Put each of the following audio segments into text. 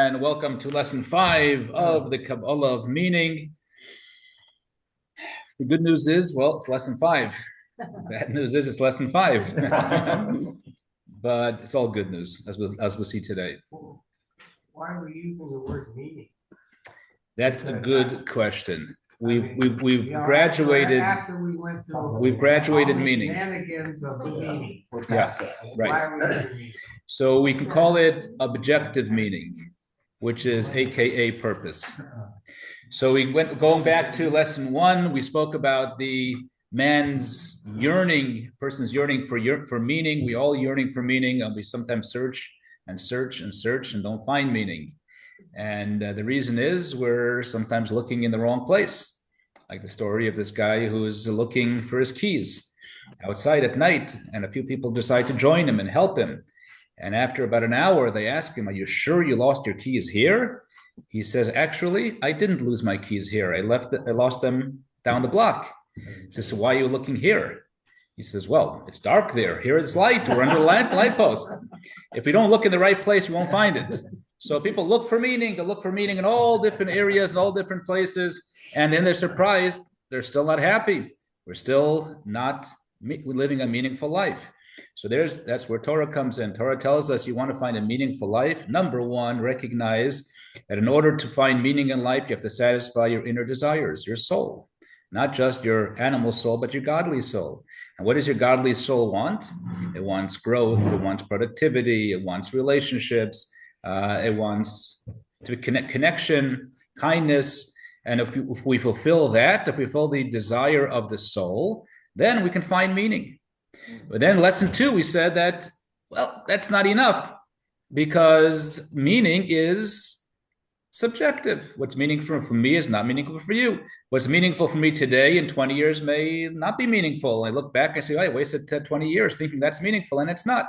and welcome to lesson 5 of the Kabbalah of Meaning. The good news is, well, it's lesson 5. Bad news is it's lesson 5. But it's all good news, as we'll see today. Why are we using the word meaning? That's a good question. We've graduated. After we went through, we've graduated all the meaning. Shenanigans of the meaning. Yeah, Why right. are we using meaning? So we can call it objective meaning, which is AKA purpose. So going back to lesson 1, we spoke about the person's yearning for meaning. We all yearning for meaning, and we sometimes search and don't find meaning. And the reason is we're sometimes looking in the wrong place. Like the story of this guy who is looking for his keys outside at night, and a few people decide to join him and help him. And after about an hour, they ask him, "Are you sure you lost your keys here?" He says, "Actually, I didn't lose my keys here. I lost them down the block." He says, "So why are you looking here?" He says, "Well, it's dark there. Here it's light. We're under the light post. If we don't look in the right place, we won't find it." So people look for meaning. They look for meaning in all different areas, in all different places. And then they're surprised. They're still not happy. We're still not living a meaningful life. So that's where Torah comes in. Torah tells us you want to find a meaningful life. Number one, recognize that in order to find meaning in life, you have to satisfy your inner desires, your soul. Not just your animal soul, but your godly soul. And what does your godly soul want? It wants growth. It wants productivity. It wants relationships. It wants to connection, kindness. And if we fulfill that, if we fulfill the desire of the soul, then we can find meaning. But then lesson 2, we said that, well, that's not enough because meaning is subjective. What's meaningful for me is not meaningful for you. What's meaningful for me today in 20 years may not be meaningful. I look back, I say, I wasted 20 years thinking that's meaningful, and it's not.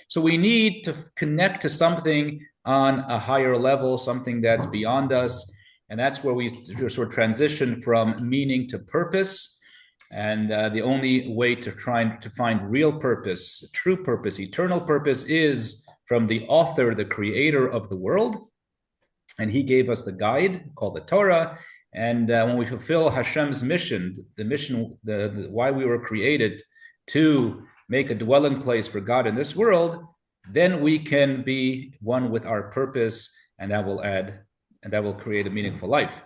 So we need to connect to something on a higher level, something that's beyond us. And that's where we sort of transition from meaning to purpose. And the only way to try to find real purpose, true purpose, eternal purpose is from the author, the creator of the world. And he gave us the guide called the Torah. And when we fulfill Hashem's mission, the why we were created to make a dwelling place for God in this world, then we can be one with our purpose, and that will create a meaningful life.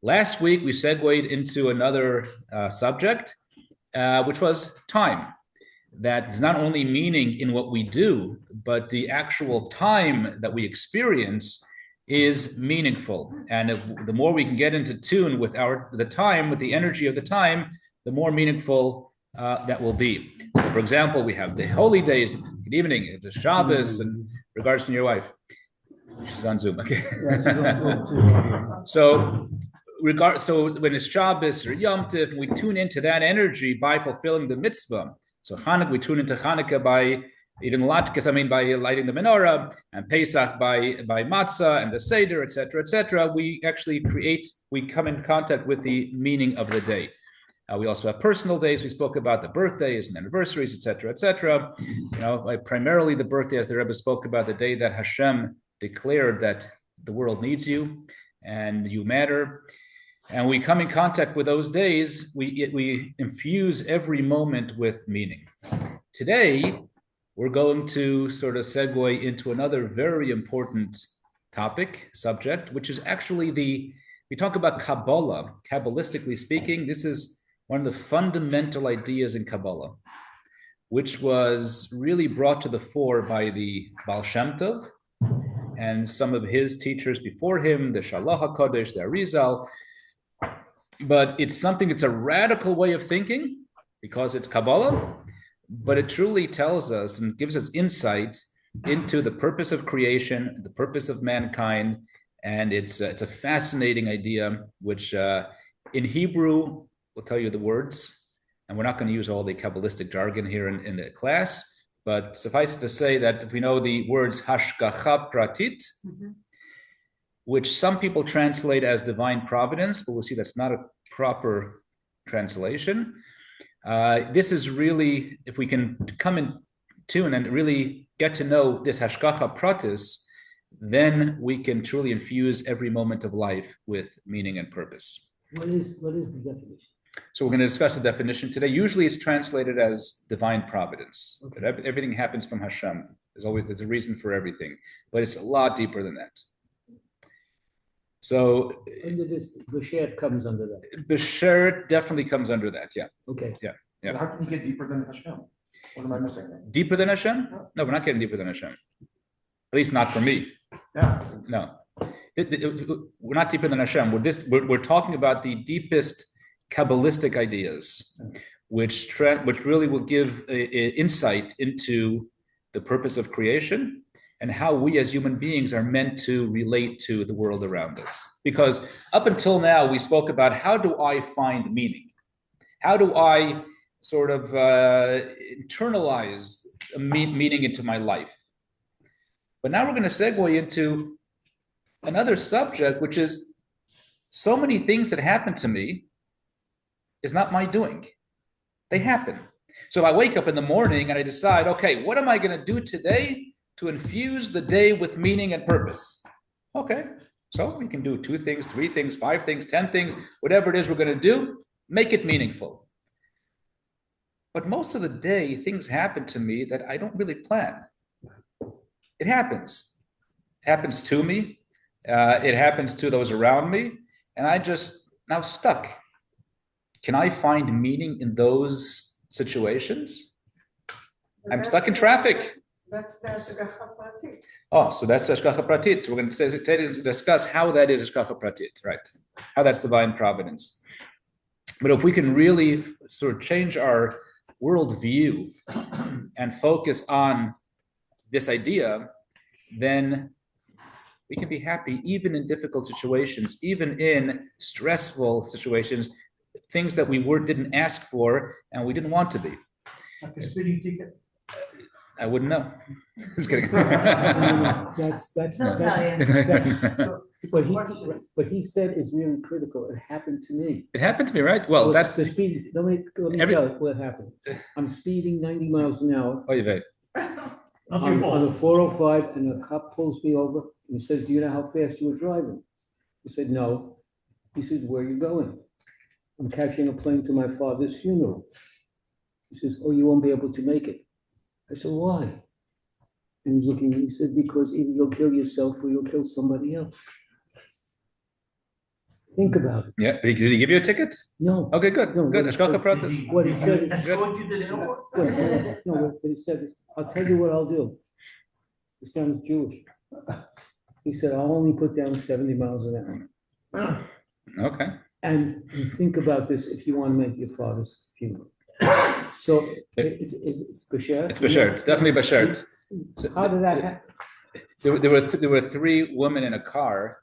Last week, we segued into another subject, which was time. That is not only meaning in what we do, but the actual time that we experience is meaningful. And the more we can get into tune with the time, with the energy of the time, the more meaningful that will be. So, for example, we have the holy days. Good evening, the Shabbos, and regards from your wife. She's on Zoom. Okay. So when it's Shabbos or Yom Tov, we tune into that energy by fulfilling the mitzvah. So Hanukkah, we tune into Hanukkah by eating latkes, by lighting the menorah, and Pesach by matzah and the Seder, etc. We come in contact with the meaning of the day. We also have personal days. We spoke about the birthdays and anniversaries, etc. Primarily the birthday, as the Rebbe spoke about, the day that Hashem declared that the world needs you and you matter. And we come in contact with those days. We infuse every moment with meaning. Today, we're going to sort of segue into another very important subject, which is actually we talk about Kabbalah. Kabbalistically speaking, this is one of the fundamental ideas in Kabbalah, which was really brought to the fore by the Baal Shem Tov and some of his teachers before him, the Shalach HaKodesh, the Arizal. But it's a radical way of thinking because it's Kabbalah, but it truly tells us and gives us insight into the purpose of creation, the purpose of mankind. And it's a fascinating idea, which in Hebrew, we'll tell you the words, and we're not going to use all the Kabbalistic jargon here in the class, but suffice it to say that if we know the words hashgacha pratit, which some people translate as divine providence, but we'll see that's not a proper translation. This is really, if we can come in tune and really get to know this hashgacha pratis, then we can truly infuse every moment of life with meaning and purpose. What is the definition? So we're going to discuss the definition today. Usually it's translated as divine providence. Okay. That everything happens from Hashem. There's a reason for everything, but it's a lot deeper than that. So Under this, Bashert comes under that. Bashert definitely comes under that. Yeah. Okay. Yeah. Yeah. How can you get deeper than Hashem? What am I missing then? Deeper than Hashem? No, we're not getting deeper than Hashem. At least not for me. Yeah. No. We're not deeper than Hashem. We're talking about the deepest Kabbalistic ideas, which really will give insight into the purpose of creation and how we as human beings are meant to relate to the world around us. Because up until now, we spoke about how do I find meaning? How do I sort of internalize meaning into my life? But now we're going to segue into another subject, which is so many things that happen to me is not my doing. They happen. So I wake up in the morning and I decide, okay, what am I going to do today to infuse the day with meaning and purpose? Okay, so we can do 2 things, 3 things, 5 things, 10 things, whatever it is we're going to do, make it meaningful. But most of the day, things happen to me that I don't really plan. It happens. It happens to me. It happens to those around me. And I just now stuck. Can I find meaning in those situations? I'm stuck in traffic. That's the Hashgacha Pratit. Oh, so that's Hashgacha Pratit. So we're going to discuss how that is Hashgacha Pratit, right? How that's divine providence. But if we can really sort of change our worldview and focus on this idea, then we can be happy even in difficult situations, even in stressful situations, things that we didn't ask for and we didn't want to be. Like a speeding ticket. I wouldn't know. Just kidding. That's They'll tell you. what he said is really critical. It happened to me. It happened to me, right? Well, It's that. the speed. Let me tell you what happened. I'm speeding 90 miles an hour Oh, yeah. on the 405, and a cop pulls me over and he says, "Do you know how fast you were driving?" I said, "No." He said, "Where are you going?" "I'm catching a plane to my father's funeral." He says, "Oh, you won't be able to make it." I said, "Why?" And he's looking, he said, "Because either you'll kill yourself or you'll kill somebody else." Think about it. Yeah. Did he give you a ticket? No. Okay, good. No, Good. what- Hashgacha Pratis. What he said is, Escort you to the airport? no, what he said is, "I'll tell you what I'll do." He sounds Jewish. He said, "I'll only put down 70 miles an hour." Okay. And think about this if you want to make your father's funeral. So it's Bashert? It's Bashert. It's definitely Bashert. So How did that happen? there were 3 women in a car.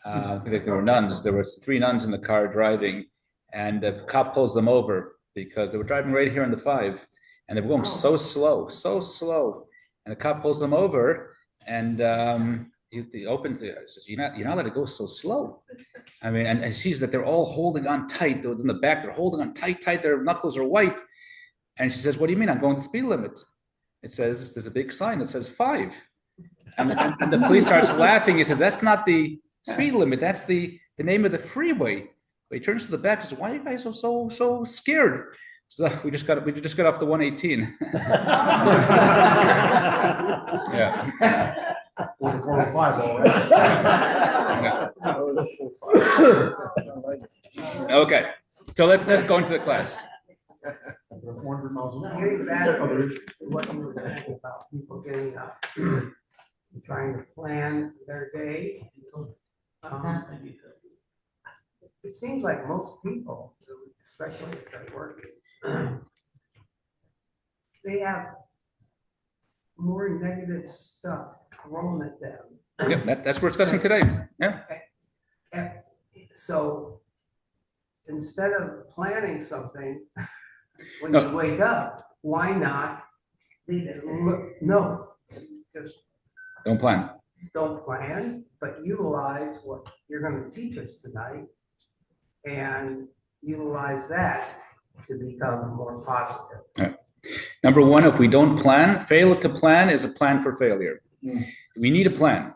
I think they were nuns. There were 3 nuns in the car driving, and the cop pulls them over because they were driving right here on the 5, and they were going so slow. And the cop pulls them over, and he opens the. He says, "You're not allowed to go so slow." I mean, and he sees that they're all holding on tight. In the back, they're holding on tight. Their knuckles are white. And she says, "What do you mean? I'm going the speed limit." It says, there's a big sign that says 5. And the police starts laughing. He says, "That's not the speed limit. That's the name of the freeway." But he turns to the back and says, "Why are you guys so scared?" So we just got off the 118. Yeah. 45, all right. Okay. So let's go into the class. 400 miles an Getting back hour. to what you were saying about people getting up, and trying to plan their day. It seems like most people, especially if they're working, they have more negative stuff thrown at them. Yep, that's what we're discussing today. Yeah. So instead of planning something, when No. you wake up, why not just Don't plan. don't plan, but utilize what you're going to teach us tonight and utilize that to become more positive. Number 1, if we don't plan, fail to plan is a plan for failure. Mm. We need a plan.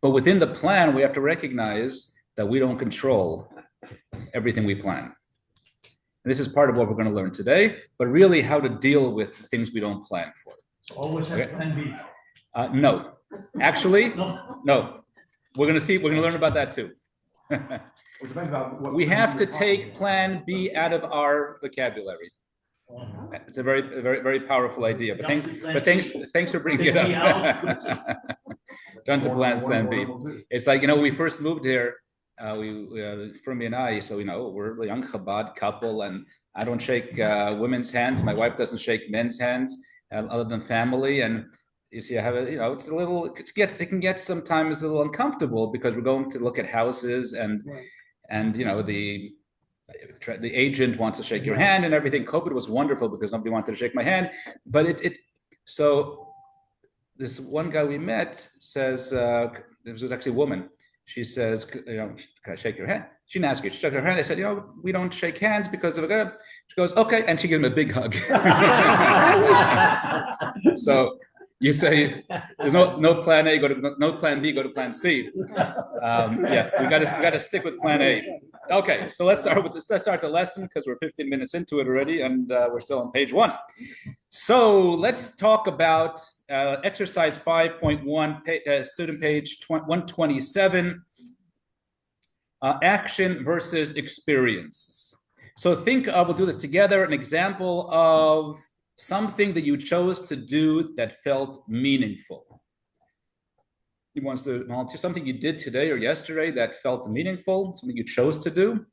But within the plan, we have to recognize that we don't control everything we plan. And this is part of what we're going to learn today, but really how to deal with things we don't plan for. So always have plan B. No, actually, No. no. We're going to learn about that too. We have to take plan B out of our vocabulary. It's a very, very, very powerful idea. But thanks for bringing it up. Done to plan B. It's like, we first moved here, Fermi and I, so, we're a young Chabad couple, and I don't shake women's hands. My wife doesn't shake men's hands, other than family. And you see, I have it's a little, it can get sometimes a little uncomfortable because we're going to look at houses and the agent wants to shake your hand and everything. COVID was wonderful because nobody wanted to shake my hand. But so this one guy we met says, this was actually a woman. She says, can I shake your hand? She didn't ask you. She shook her hand. I said, we don't shake hands because of a. She goes, okay. And she gives him a big hug. So you say there's no plan A, no plan B, go to plan C. We got to stick with plan A. Okay, so let's start the lesson because we're 15 minutes into it already, and we're still on page 1. So let's talk about exercise 5.1, student page 127. Action versus experiences. So we'll do this together. An example of something that you chose to do that felt meaningful. He wants to volunteer something you did today or yesterday that felt meaningful, something you chose to do.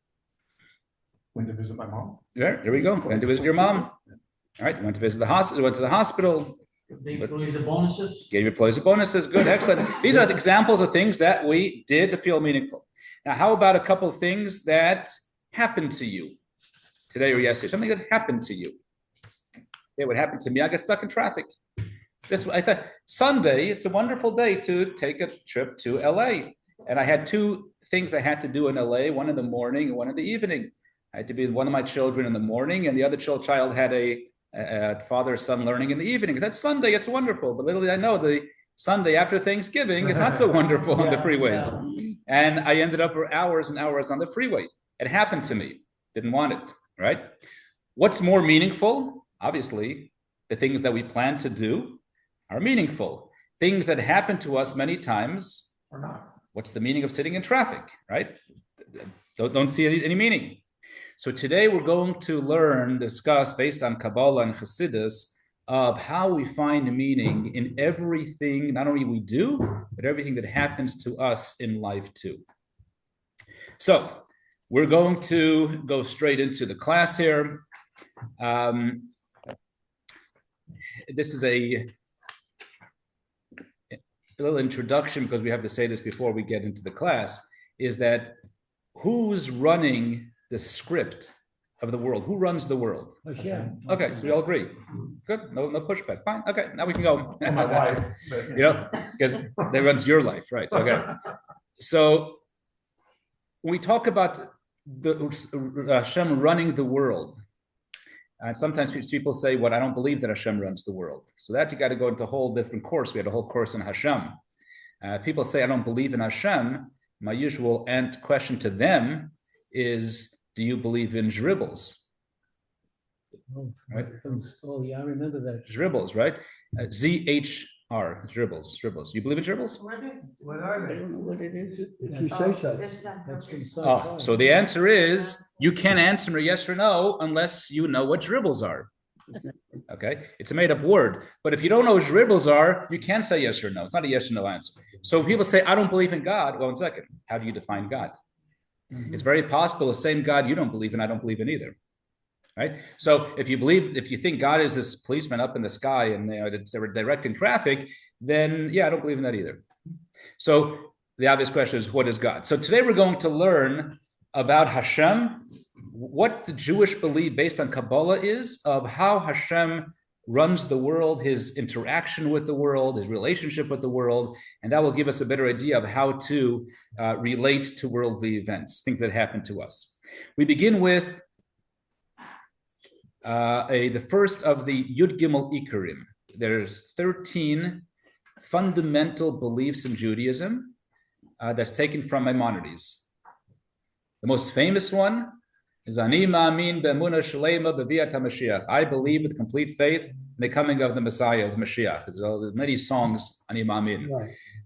Went to visit my mom. There we go. Went to visit your mom. All right, went to visit the hospital, went to the hospital. Gave employees the bonuses. Gave employees the bonuses. Good, excellent. These are the examples of things that we did to feel meaningful. Now, how about a couple of things that happened to you today or yesterday? Something that happened to you. Okay, what happened to me? I got stuck in traffic. I thought Sunday, it's a wonderful day to take a trip to LA. And I had 2 things I had to do in LA, one in the morning and one in the evening. I had to be with one of my children in the morning, and the other child had a father-son learning in the evening. That's Sunday, it's wonderful. But little did I know the Sunday after Thanksgiving is not so wonderful on the freeways. Yeah. And I ended up for hours and hours on the freeway. It happened to me. Didn't want it, right? What's more meaningful? Obviously, the things that we plan to do are meaningful. Things that happen to us many times are not. What's the meaning of sitting in traffic, right? Don't see any meaning. So today we're going to discuss based on Kabbalah and Chassidus of how we find meaning in everything, not only we do, but everything that happens to us in life too. So we're going to go straight into the class here. This is a little introduction because we have to say this before we get into the class, is that who's running the script of the world? Who runs the world? Hashem. Okay, so we all agree. Good, no pushback. Fine, okay, now we can go. My wife. Because that runs your life, right? Okay. So when we talk about Hashem running the world, and sometimes people say, "Well, I don't believe that Hashem runs the world." So that you got to go into a whole different course. We had a whole course on Hashem. People say, "I don't believe in Hashem." My usual question to them is, "Do you believe in dribbles?" Right? Oh yeah, I remember that. Dribbles, right? ZHR, dribbles. You believe in dribbles? What is it? What are I they? don't know what it is. If you say so. That's not That's okay. from Oh, sci-fi. so the answer is you can't answer a yes or no unless you know what dribbles are. Okay, it's a made-up word. But if you don't know what dribbles are, you can't say yes or no. It's not a yes or no answer. So people say, "I don't believe in God." Well, 1 second. How do you define God? Mm-hmm. It's very possible the same God you don't believe in, I don't believe in either. Right? So if you think God is this policeman up in the sky and they're directing traffic, then yeah, I don't believe in that either. So the obvious question is, what is God? So today we're going to learn about Hashem, what the Jewish belief based on Kabbalah is of how Hashem runs the world, his interaction with the world, his relationship with the world, and that will give us a better idea of how to relate to worldly events, things that happen to us. We begin with the first of the Yud Gimel Ikarim. There's 13 fundamental beliefs in Judaism that's taken from Maimonides. The most famous one is Ani Ma'amin Be'emunah Shalema B'Viat HaMashiach. I believe with complete faith in the coming of the Messiah, of Mashiach. There's many songs, Ani Ma'amin,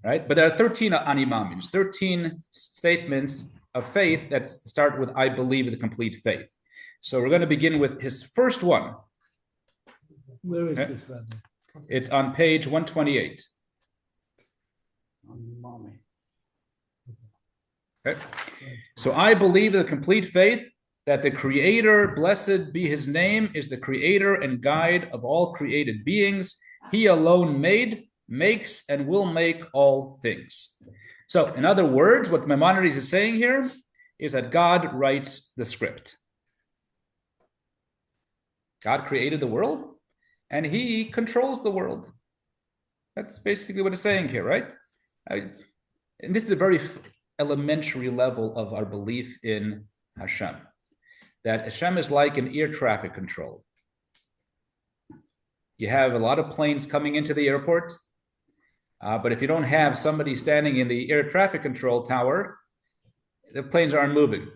right? But there are 13 Ani Ma'amins, 13 statements of faith that start with I believe with complete faith. So we're going to begin with his first one. Where is this, Rabbi? It's on page 128. Okay. So I believe with complete faith that the Creator, blessed be his name, is the creator and guide of all created beings. He alone made, makes, and will make all things. So, in other words, what Maimonides is saying here is that God writes the script. God created the world, and he controls the world. That's basically what it's saying here, right? And this is a very elementary level of our belief in Hashem. That Hashem is like an air traffic control. You have a lot of planes coming into the airport, but if you don't have somebody standing in the air traffic control tower, the planes aren't moving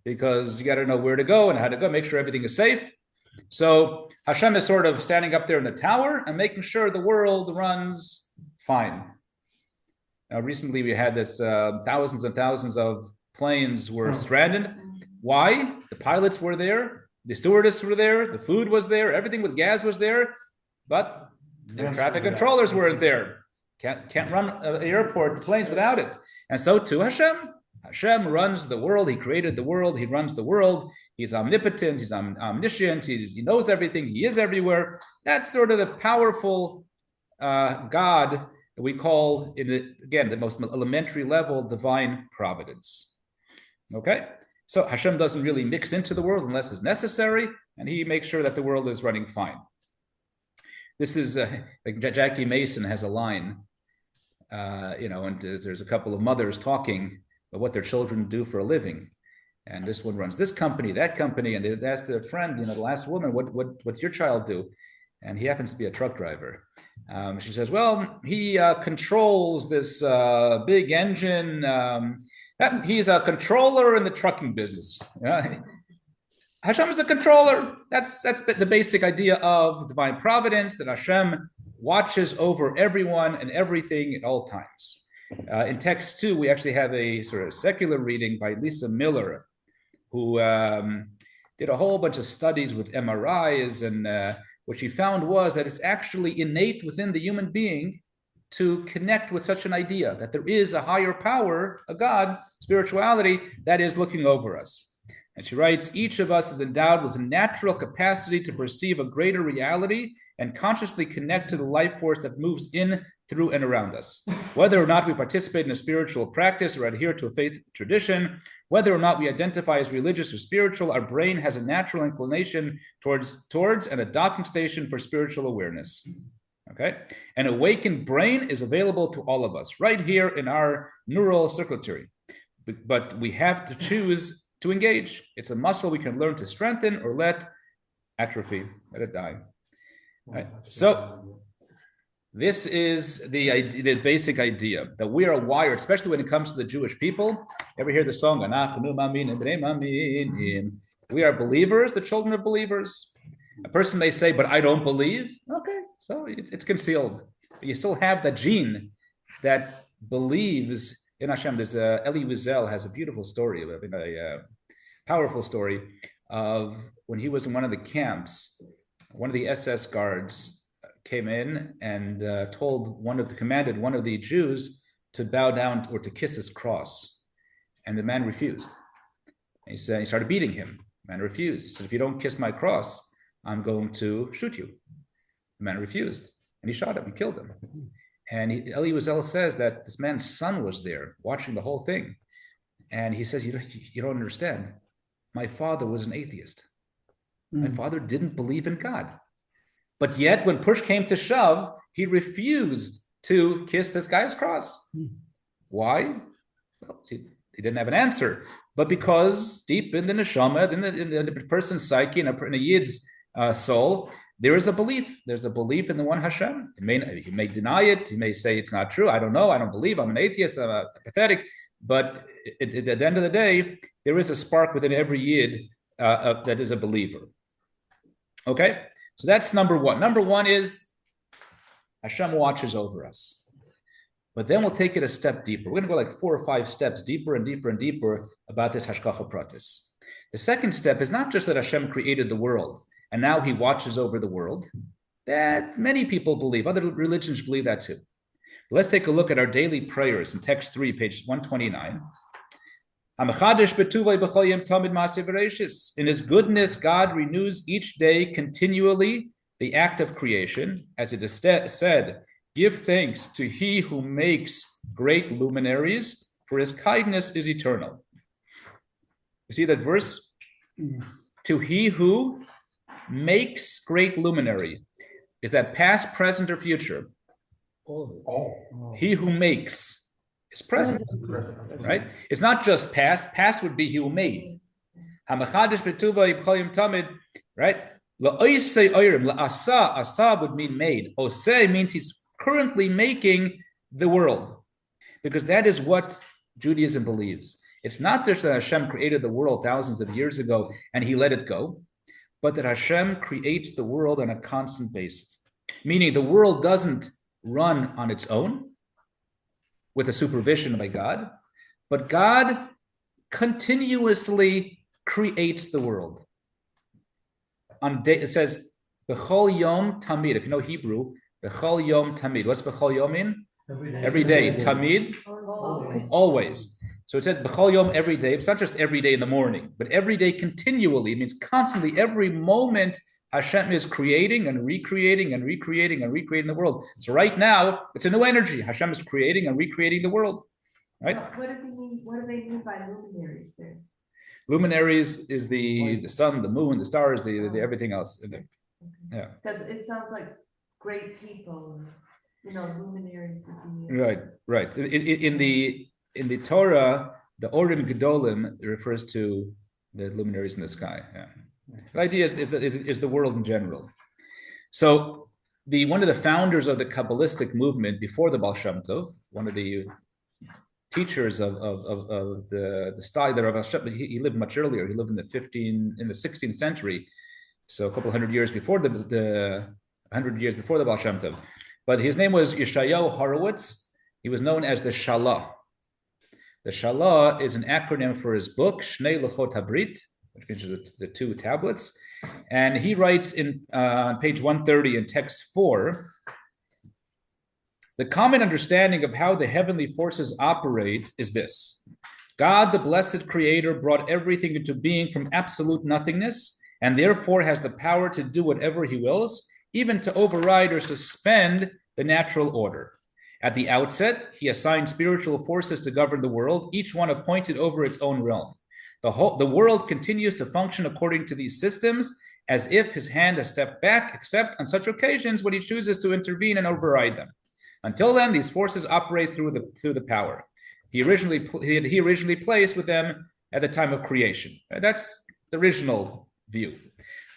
because you got to know where to go and how to go, make sure everything is safe. So Hashem is sort of standing up there in the tower and making sure the world runs fine. Now, recently we had this thousands and thousands of planes were stranded. Why? The pilots were there, the stewardess were there, the food was there, everything with gas was there, but the traffic controllers weren't there. Can't run an airport planes without it. And so too Hashem. Hashem runs the world. He created the world. He runs the world. He's omnipotent. He's omniscient. He knows everything. He is everywhere. That's sort of the powerful God that we call, the most elementary level, divine providence. Okay? So Hashem doesn't really mix into the world unless it's necessary, and he makes sure that the world is running fine. This is, like Jackie Mason has a line, and there's a couple of mothers talking about what their children do for a living. And this one runs this company, that company, and they asked their friend, the last woman, what's your child do? And he happens to be a truck driver. She says, well, he controls this big engine. He's a controller in the trucking business. Hashem is a controller. That's the basic idea of divine providence, that Hashem watches over everyone and everything at all times. In text 2, we actually have a sort of secular reading by Lisa Miller, who did a whole bunch of studies with MRIs, and what she found was that it's actually innate within the human being to connect with such an idea, that there is a higher power, a God, spirituality, that is looking over us. And she writes, each of us is endowed with a natural capacity to perceive a greater reality and consciously connect to the life force that moves in, through, and around us. Whether or not we participate in a spiritual practice or adhere to a faith tradition, whether or not we identify as religious or spiritual, our brain has a natural inclination towards and a docking station for spiritual awareness. Okay? An awakened brain is available to all of us right here in our neural circuitry. But we have to choose to engage. It's a muscle we can learn to strengthen or let atrophy, let it die. Right? So this is the basic idea that we are wired, especially when it comes to the Jewish people. Ever hear the song? We are believers, the children of believers. A person may say, but I don't believe. Okay, so it's concealed. But you still have that gene that believes in Hashem. There's Elie Wiesel has a beautiful story, a powerful story of when he was in one of the camps. One of the SS guards came in and commanded one of the Jews to bow down or to kiss his cross, and the man refused. And he started beating him. The man refused. He said, "If you don't kiss my cross, I'm going to shoot you." The man refused, and he shot him and killed him. And Elie Wiesel says that this man's son was there watching the whole thing, and he says, "You don't understand. My father was an atheist. My father didn't believe in God. But yet, when push came to shove, he refused to kiss this guy's cross." Why? Well, he didn't have an answer. But because deep in the neshama, in the person's psyche, in a yid's soul, there is a belief. There's a belief in the one Hashem. He may deny it. He may say it's not true. I don't know. I don't believe. I'm an atheist. I'm apathetic. But at the end of the day, there is a spark within every Yid that is a believer. Okay? So that's number one. Number one is Hashem watches over us. But then we'll take it a step deeper. We're going to go like 4 or 5 steps deeper and deeper and deeper about this Hashgacha Pratis. The second step is not just that Hashem created the world and now he watches over the world. That many people believe. Other religions believe that too. Let's take a look at our daily prayers in text 3, page 129. In his goodness, God renews each day continually the act of creation. As it is said, give thanks to he who makes great luminaries, for his kindness is eternal. You see that verse? To he who makes great luminary. Is that past, present, or future? Oh. He who makes is present, right? It's not just past. Past would be he who made. Right? Asa would mean made. Oseh means he's currently making the world, because that is what Judaism believes. It's not just that Hashem created the world thousands of years ago and he let it go, but that Hashem creates the world on a constant basis, meaning the world doesn't run on its own with a supervision by God, but God continuously creates the world. It says, B'chol yom tamid. If you know Hebrew, B'chol yom tamid. What's B'chol yom mean? Every day. Tamid? Always. So it says B'chol yom every day. It's not just every day in the morning, but every day continually. It means constantly, every moment Hashem is creating and recreating and recreating and recreating the world. So right now, it's a new energy. Hashem is creating and recreating the world. Right? What does he mean? What do they mean by luminaries there? Luminaries is the sun, the moon, the stars, the everything else. Yeah. Because it sounds like great people, luminaries would be. Right. In the Torah, the Orim Gedolim refers to the luminaries in the sky. Yeah. The idea is the world in general. So one of the founders of the Kabbalistic movement before the Baal Shem Tov, one of the teachers of the style that Rav Shem, he lived much earlier. He lived in the 16th century, so a couple hundred years before the Baal Shem Tov. But his name was Yeshayahu Horowitz. He was known as the Shalah. The Shalah is an acronym for his book Shnei Luchot Habrit, which means the 2 tablets. And he writes on page 130 in text 4, the common understanding of how the heavenly forces operate is this. God, the blessed creator, brought everything into being from absolute nothingness, and therefore has the power to do whatever he wills, even to override or suspend the natural order. At the outset, he assigned spiritual forces to govern the world, each one appointed over its own realm. The world continues to function according to these systems, as if his hand has stepped back, except on such occasions when he chooses to intervene and override them. Until then, these forces operate through the power he originally placed with them at the time of creation. That's the original view.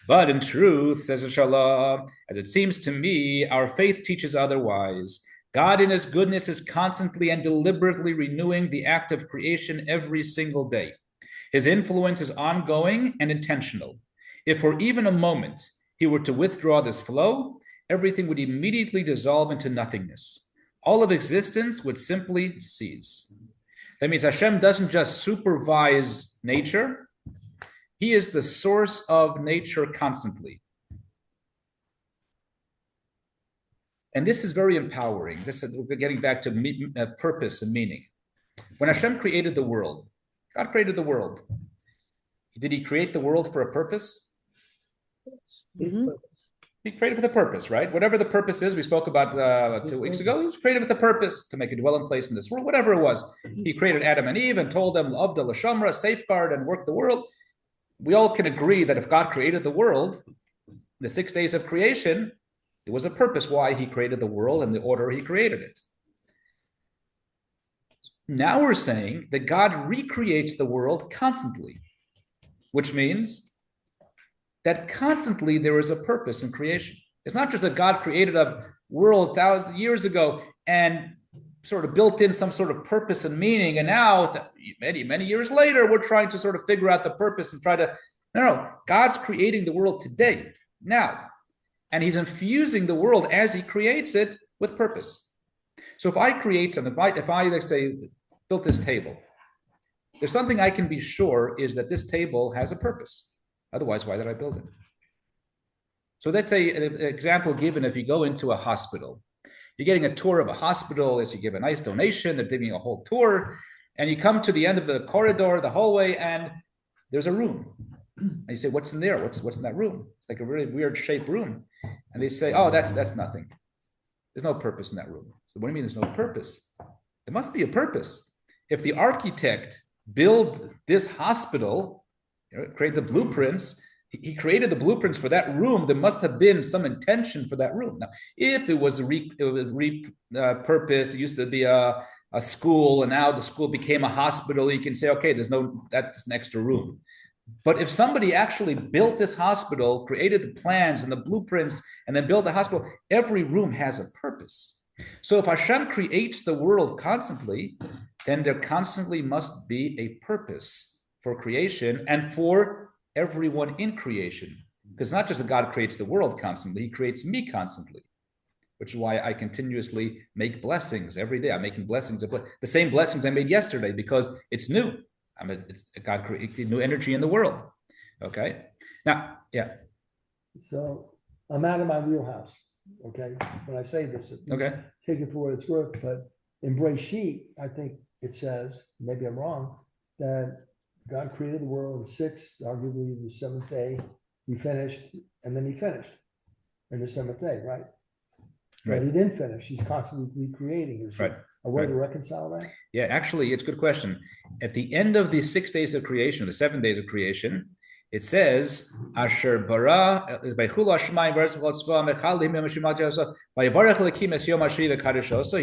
But in truth, says Inshallah, as it seems to me, our faith teaches otherwise. God in his goodness is constantly and deliberately renewing the act of creation every single day. His influence is ongoing and intentional. If for even a moment he were to withdraw this flow, everything would immediately dissolve into nothingness. All of existence would simply cease. That means Hashem doesn't just supervise nature. He is the source of nature constantly. And this is very empowering. We're getting back to purpose and meaning. When Hashem created the world, God created the world. Did he create the world for a purpose? Mm-hmm. He created with a purpose, right? Whatever the purpose is, we spoke about 2 weeks ago. He was created with a purpose to make a dwelling place in this world, whatever it was. He created Adam and Eve and told them, L'avda l'shamra, safeguard and work the world. We all can agree that if God created the world, the 6 days of creation, there was a purpose why he created the world and the order he created it. Now we're saying that God recreates the world constantly, which means that constantly there is a purpose in creation. It's not just that God created a world thousands of years ago and sort of built in some sort of purpose and meaning, and now many years later we're trying to sort of figure out the purpose and try to. No, God's creating the world today, now, and he's infusing the world as he creates it with purpose. So if I create something, if I let's say built this table, there's something I can be sure is that this table has a purpose. Otherwise, why did I build it? So let's say an example given, if you go into a hospital, you're getting a tour of a hospital as you give a nice donation, they're giving you a whole tour, and you come to the end of the corridor, the hallway, and there's a room. And you say, what's in there? What's in that room? It's like a really weird shaped room. And they say, oh, that's nothing. There's no purpose in that room. So what do you mean there's no purpose? There must be a purpose. If the architect built this hospital, create the blueprints, he created the blueprints for that room, there must have been some intention for that room. Now, if it was repurposed, it used to be a school, and now the school became a hospital, you can say, okay, that's an extra room. But if somebody actually built this hospital, created the plans and the blueprints, and then built the hospital, every room has a purpose. So if Hashem creates the world constantly, then there constantly must be a purpose for creation and for everyone in creation. Because it's not just that God creates the world constantly, he creates me constantly, which is why I continuously make blessings every day. I'm making blessings, the same blessings I made yesterday, because it's new. God created new energy in the world. Okay. Now, yeah. So I'm out of my wheelhouse. Okay. When I say this, okay, take it for what it's worth. But in Breshit, I think it says, maybe I'm wrong, that God created the world in 6, arguably the 7th day. He finished, and then he finished in the 7th day, right? But he didn't finish. He's constantly recreating. Is right. A way to reconcile that? Yeah, actually, it's a good question. At the end of the 6 days of creation, the 7 days of creation, it says, Asher bara, so he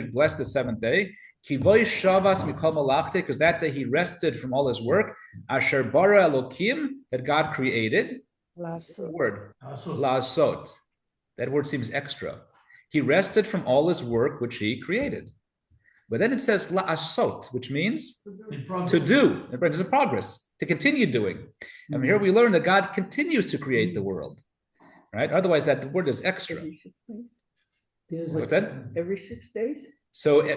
blessed the 7th day. Because that day he rested from all his work. Asher bara Elokim, that God created. Lasot. Word. Lasot. That word seems extra. He rested from all his work which he created. But then it says la'asot, which means to do. There's a progress, to continue doing. And here we learn that God continues to create the world, right? Otherwise, that word is extra. What's that? Every 6 days? So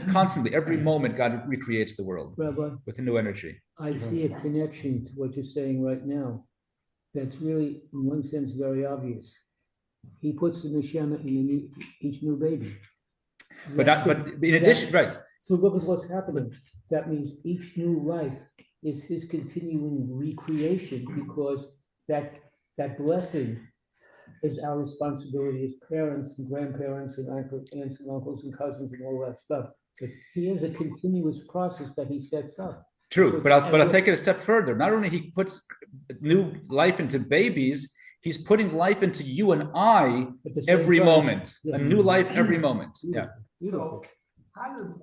constantly, every moment, God recreates the world, Rabbi, with a new energy. I see a connection to what you're saying right now. That's really, in one sense, very obvious. He puts the neshama in each new baby. But in addition, right. So look at what's happening. That means each new life is his continuing recreation, because that blessing is our responsibility as parents and grandparents and aunts and uncles and cousins and all that stuff. But he has a continuous process that he sets up. True, but I'll take it a step further. Not only he puts new life into babies, he's putting life into you and I every moment. Yes. A new life every moment. Beautiful. Yeah. So how does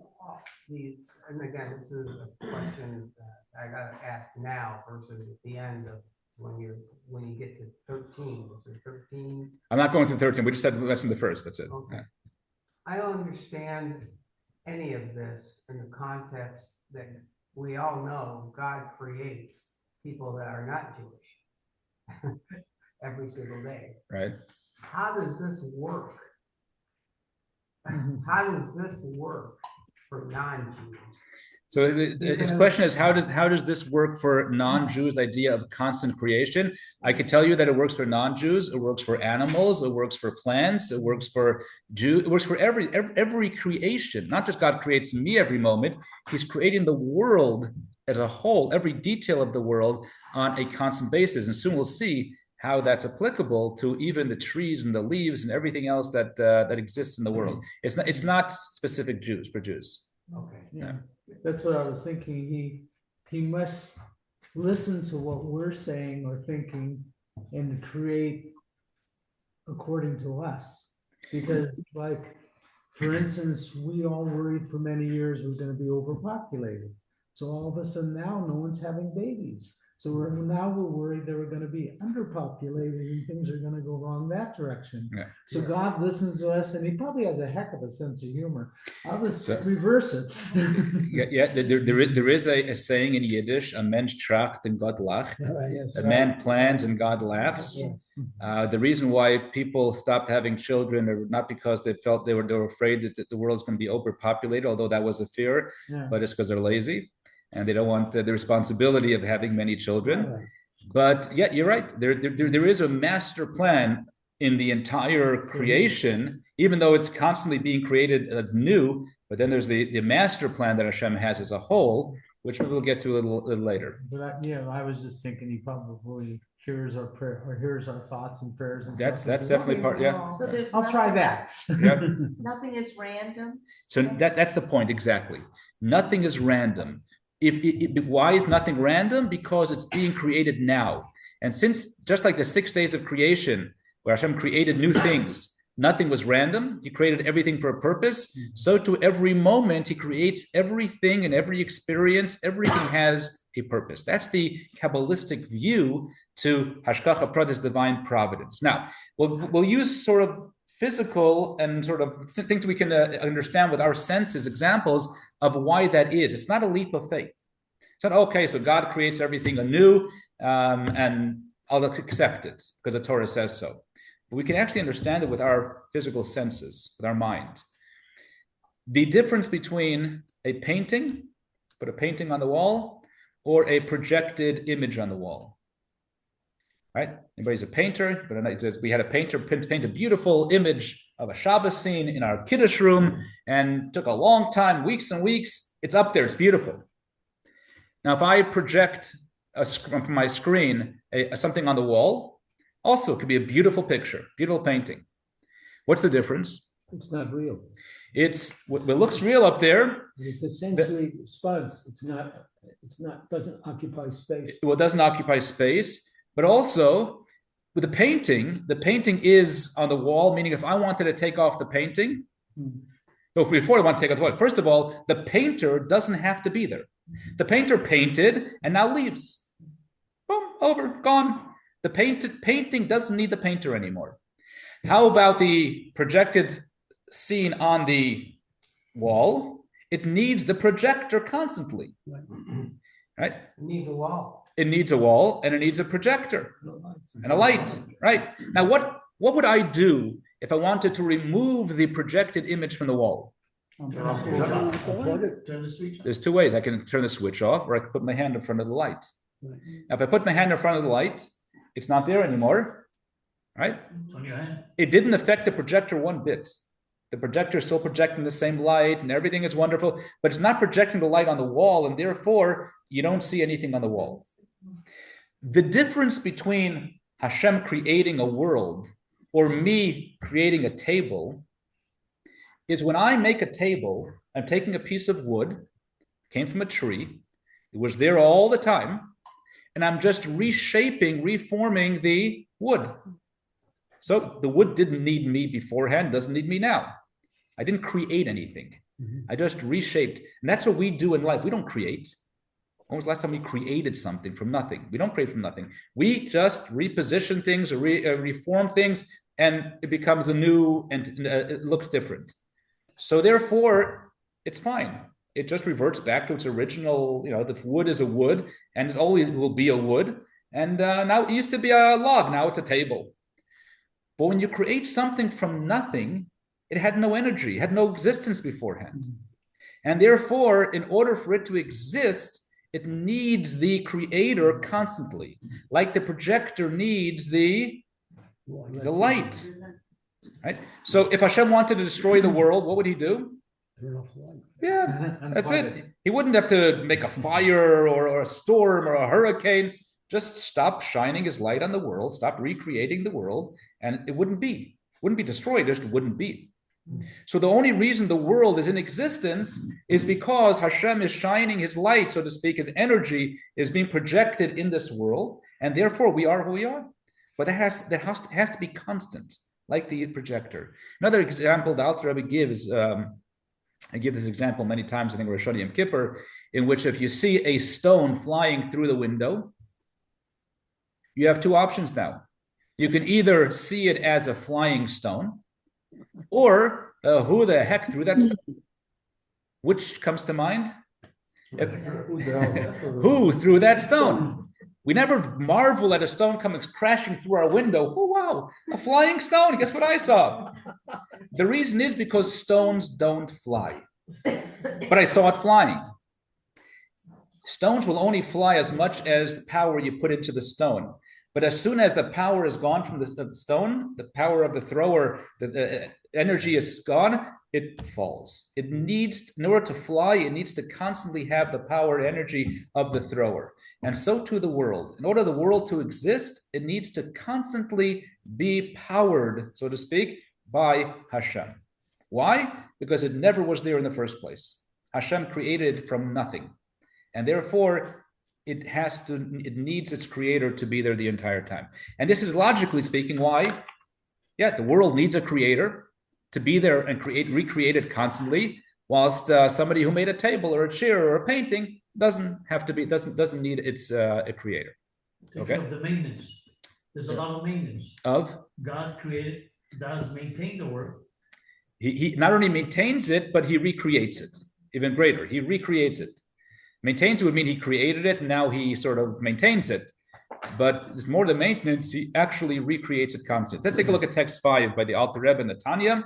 and again, this is a question that I gotta ask now versus at the end of when you get to 13. Was it 13? I'm not going to 13. We just said that's in the first. That's it. Okay. Yeah. I don't understand any of this in the context that we all know God creates people that are not Jewish every single day. Right. How does this work? How does this work for non-Jews? So his question is, how does this work for non-Jews, the idea of constant creation? I could tell you that it works for non-Jews, it works for animals, it works for plants, it works for Jews, it works for every creation. Not just God creates me every moment, he's creating the world as a whole, every detail of the world on a constant basis. And soon we'll see how that's applicable to even the trees and the leaves and everything else that exists in the world. It's not specific for Jews. Okay. Yeah, that's what I was thinking. He must listen to what we're saying or thinking and create according to us. Because, like, for instance, we all worried for many years we're going to be overpopulated. So all of a sudden now, no one's having babies. So now we're worried that we're gonna be underpopulated and things are gonna go wrong that direction. Yeah. So God listens to us and he probably has a heck of a sense of humor. I'll just So- reverse it. There is a saying in Yiddish, a Mensch tracht and God lacht. Right. Yes. A man plans and God laughs. Yes. The reason why people stopped having children are not because they felt they were afraid that the world's going to be overpopulated, although that was a fear, Yeah. but it's because they're lazy and they don't want the responsibility of having many children. Right. But yeah, you're right. There is a master plan in the entire creation, even though it's constantly being created as new. But then there's the master plan that Hashem has as a whole, which we'll get to a little later. But I was just thinking he probably hears our prayer or hears our thoughts and prayers and That's stuff. and says, definitely "Okay, part. Yeah. well, So there's I'll try nothing- that. Yep. Nothing is random. So that's the point exactly. Nothing is random. Why is nothing random? Because it's being created now. And since just like the 6 days of creation, where Hashem created new things, nothing was random. He created everything for a purpose. So to every moment, he creates everything and every experience. Everything has a purpose. That's the Kabbalistic view to Hashgacha Pratis, divine providence. Now, we'll use sort of physical and sort of things we can understand with our senses, examples of why that is. It's not a leap of faith. It's not, okay, so God creates everything anew and I'll accept it because the Torah says so. But we can actually understand it with our physical senses, with our mind. The difference between a painting, put a painting on the wall, or a projected image on the wall. Right? Anybody's a painter, but we had a painter paint a beautiful image of a Shabbos scene in our Kiddush room, and took a long time, weeks and weeks. It's up there, it's beautiful. Now, if I project from my screen something on the wall, also it could be a beautiful picture, beautiful painting. What's the difference? It's not real. It looks real up there. It's essentially spuds. It's not, doesn't occupy space. Well, it doesn't occupy space, but also with the painting is on the wall, meaning if I wanted to take off the painting, before I want to take off the wall, first of all, the painter doesn't have to be there. The painter painted and now leaves. Boom, over, gone. The painting doesn't need the painter anymore. How about the projected scene on the wall? It needs the projector constantly. Right? It needs a wall. It needs a wall and it needs a projector and a light. Right? Now, what would I do if I wanted to remove the projected image from the wall? Turn the switch off. Turn the switch off. There's two ways. I can turn the switch off, or I can put my hand in front of the light. Right. Now, if I put my hand in front of the light, it's not there anymore, right? It's on your hand. It didn't affect the projector one bit. The projector is still projecting the same light and everything is wonderful, but it's not projecting the light on the wall, and therefore you don't see anything on the wall. The difference between Hashem creating a world or me creating a table is when I make a table, I'm taking a piece of wood, came from a tree, it was there all the time, and I'm just reshaping, reforming the wood. So the wood didn't need me beforehand, doesn't need me now. I didn't create anything. I just reshaped. And that's what we do in life. We don't create. When was the last time we created something from nothing? We don't create from nothing. We just reposition things or reform things, and it becomes a new, and it looks different. So therefore, it's fine. It just reverts back to its original, the wood is a wood, and it always will be a wood. And now it used to be a log, now it's a table. But when you create something from nothing, it had no energy, it had no existence beforehand. And therefore, in order for it to exist, it needs the creator constantly, like the projector needs the light. Right? So if Hashem wanted to destroy the world, what would he do? Turn off the light. Yeah, And that's plug it. He wouldn't have to make a fire or a storm or a hurricane. Just stop shining his light on the world, stop recreating the world, and it wouldn't be destroyed, it just wouldn't be. So the only reason the world is in existence is because Hashem is shining his light, so to speak, his energy is being projected in this world, and therefore we are who we are. But that has to be constant, like the projector. Another example the Alter Rebbe gives, I give this example many times, I think Rosh Hashanah Yom Kippur, in which if you see a stone flying through the window, You have two options now. You can either see it as a flying stone, or who the heck threw that stone? Which comes to mind? Who threw that stone? We never marvel at a stone coming crashing through our window. Oh, wow, a flying stone. Guess what I saw? The reason is because stones don't fly. But I saw it flying. Stones will only fly as much as the power you put into the stone. But as soon as the power is gone from the stone, the power of the thrower, the energy is gone, it falls. It needs, in order to fly, it needs to constantly have the power and energy of the thrower. And so too the world. In order for the world to exist, it needs to constantly be powered, so to speak, by Hashem. Why? Because it never was there in the first place. Hashem created from nothing. And therefore, it needs its creator to be there the entire time. And this is logically speaking why, the world needs a creator to be there and recreate it constantly, whilst somebody who made a table or a chair or a painting doesn't need its a creator. Okay. Think of the maintenance. There's a lot of maintenance. Of God created, does maintain the world. He not only maintains it, but he recreates it. Even greater, he recreates it. Maintains it would mean he created it, and now he sort of maintains it. But it's more than maintenance, he actually recreates it constantly. Let's take a look at text 5 by the Alter Rebbe and the Tanya.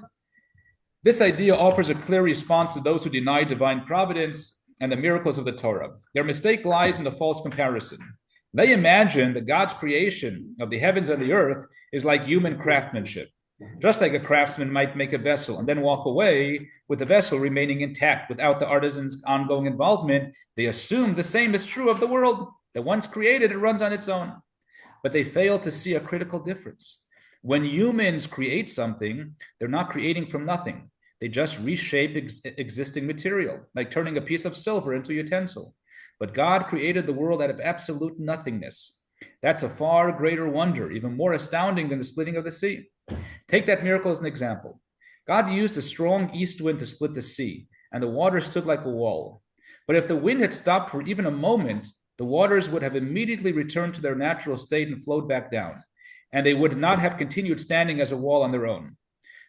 This idea offers a clear response to those who deny divine providence and the miracles of the Torah. Their mistake lies in the false comparison. They imagine that God's creation of the heavens and the earth is like human craftsmanship. Just like a craftsman might make a vessel and then walk away with the vessel remaining intact without the artisan's ongoing involvement, they assume the same is true of the world, that once created, it runs on its own. But they fail to see a critical difference. When humans create something, they're not creating from nothing. They just reshape existing material, like turning a piece of silver into a utensil. But God created the world out of absolute nothingness. That's a far greater wonder, even more astounding than the splitting of the sea. Take that miracle as an example. God used a strong east wind to split the sea, and the water stood like a wall. But if the wind had stopped for even a moment, the waters would have immediately returned to their natural state and flowed back down, and they would not have continued standing as a wall on their own.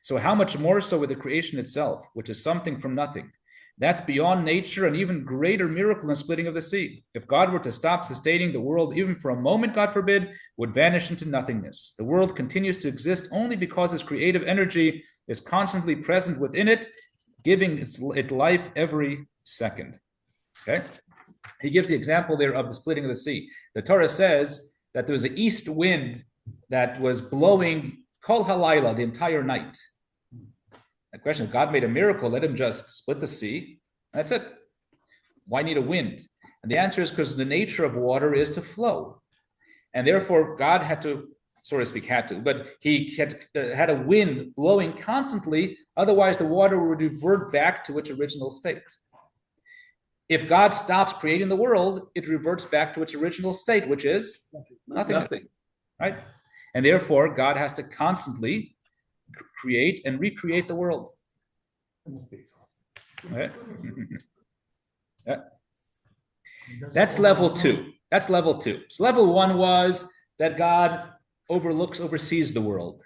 So how much more so with the creation itself, which is something from nothing? That's beyond nature, and even greater miracle than splitting of the sea. If God were to stop sustaining the world even for a moment, God forbid, would vanish into nothingness. The world continues to exist only because its creative energy is constantly present within it, giving it life every second. Okay? He gives the example there of the splitting of the sea. The Torah says that there was an east wind that was blowing kol halayla, the entire night. The question, if God made a miracle, let him just split the sea. That's it. Why need a wind? And the answer is because the nature of water is to flow. And therefore, God had to, so to speak, but he had a wind blowing constantly. Otherwise, the water would revert back to its original state. If God stops creating the world, it reverts back to its original state, which is nothing. Right? And therefore, God has to constantly create and recreate the world. Right? Yeah. That's level 2. That's level 2. So level 1 was that God oversees the world.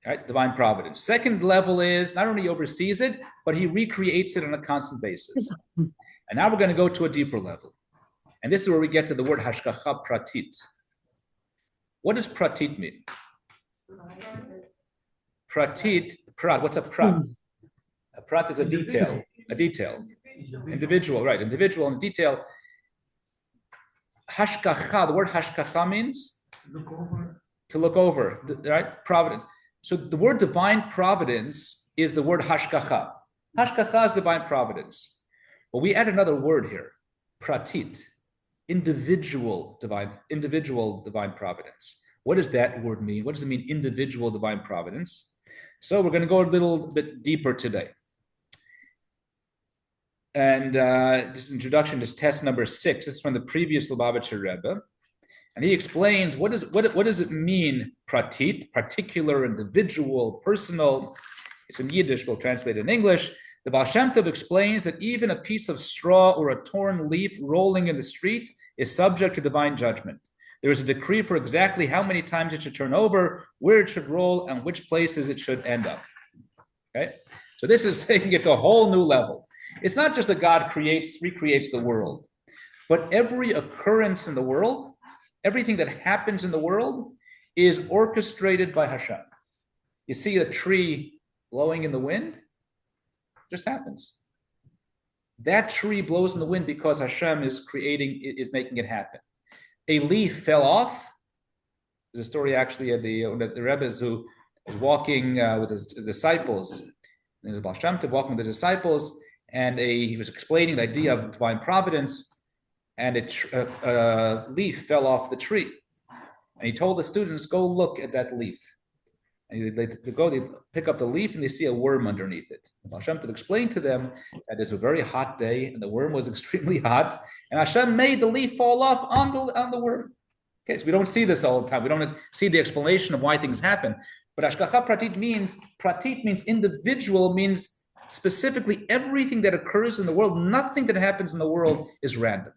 Right? Divine providence. Second level is not only oversees it, but he recreates it on a constant basis. And now we're going to go to a deeper level. And this is where we get to the word hashgacha pratit. What does pratit mean? What's a prat? A prat is a detail. Individual, right? Individual and detail. Hashgacha, the word hashgacha means to look over, right? Providence. So the word divine providence is the word hashgacha. Hashgacha is divine providence. But we add another word here, pratit, individual divine providence. What does that word mean? What does it mean, individual divine providence? So we're going to go a little bit deeper today. And this introduction is test number 6. This is from the previous Lubavitcher Rebbe. And he explains what does it mean, pratit, particular, individual, personal. It's in Yiddish, we'll translate it in English. The Baal Shem Tov explains that even a piece of straw or a torn leaf rolling in the street is subject to divine judgment. There is a decree for exactly how many times it should turn over, where it should roll, and which places it should end up. Okay? So this is taking it to a whole new level. It's not just that God recreates the world, but every occurrence in the world, everything that happens in the world is orchestrated by Hashem. You see a tree blowing in the wind, it just happens. That tree blows in the wind because Hashem is making it happen. A leaf fell off. There's a story actually of the Rebbe who was walking with his disciples. There was a Baal Shem Tov walking with the disciples, and he was explaining the idea of divine providence, and a leaf fell off the tree. And he told the students, go look at that leaf. And they pick up the leaf, and they see a worm underneath it. And Baal Shem Tov explained to them that it's a very hot day, and the worm was extremely hot, and Hashem made the leaf fall off on the worm. Okay, so we don't see this all the time. We don't see the explanation of why things happen. But Hashgacha Pratit means individual, means specifically everything that occurs in the world. Nothing that happens in the world is random.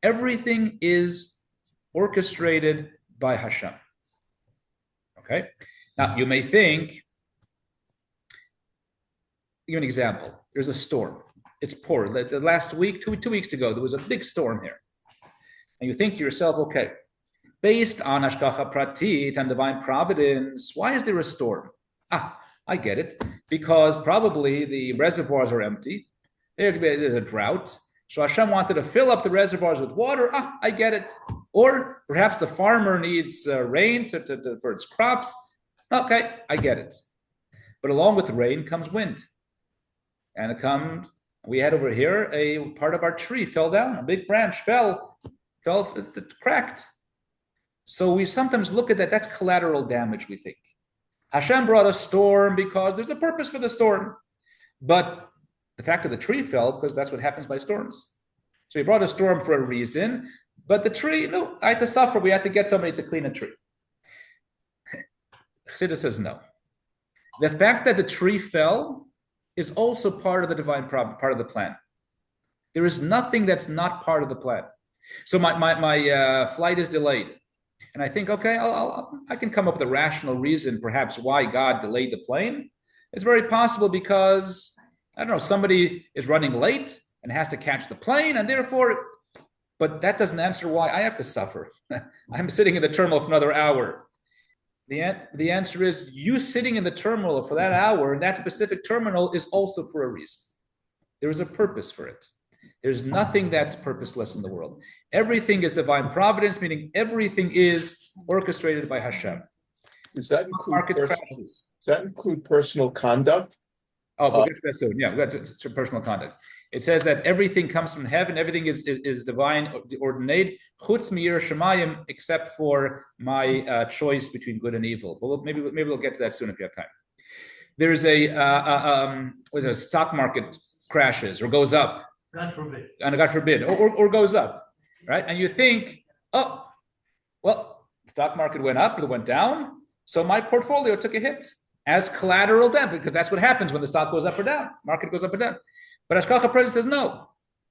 Everything is orchestrated by Hashem. Okay? Now, you may think, give you an example. There's a storm. It's pouring. The last week, two weeks ago, there was a big storm here. And you think to yourself, okay, based on Hashgacha Pratit and divine providence, why is there a storm? I get it. Because probably the reservoirs are empty. There's a drought. So Hashem wanted to fill up the reservoirs with water. I get it. Or perhaps the farmer needs rain for its crops. Okay, I get it. But along with the rain comes wind. And we had over here, a part of our tree fell down. A big branch fell, it cracked. So we sometimes look at that. That's collateral damage, we think. Hashem brought a storm because there's a purpose for the storm. But the fact that the tree fell, because that's what happens by storms. So he brought a storm for a reason, but the tree, no, I had to suffer. We had to get somebody to clean a tree. Chassidus says no. The fact that the tree fell is also part of the divine problem, part of the plan. There is nothing that's not part of the plan. So my flight is delayed. And I think, okay, I can come up with a rational reason perhaps why God delayed the plane. It's very possible because, I don't know, somebody is running late and has to catch the plane, and therefore, but that doesn't answer why I have to suffer. I'm sitting in the terminal for another hour. The answer is you sitting in the terminal for that hour, that specific terminal is also for a reason. There is a purpose for it. There's nothing that's purposeless in the world. Everything is divine providence, meaning everything is orchestrated by Hashem. Does that include personal conduct? Oh, we'll get to that soon. Yeah, we'll get to personal conduct. It says that everything comes from heaven, everything is divine, ordained, chutz mi'ir shemayim, except for my choice between good and evil. But maybe we'll get to that soon if you have time. There's a stock market crashes or goes up. God forbid. And God forbid, or goes up, right? And you think, oh, well, the stock market went up, it went down, so my portfolio took a hit as collateral damage, because that's what happens when the stock goes up or down, market goes up or down. But Hashgacha Pratit says, no,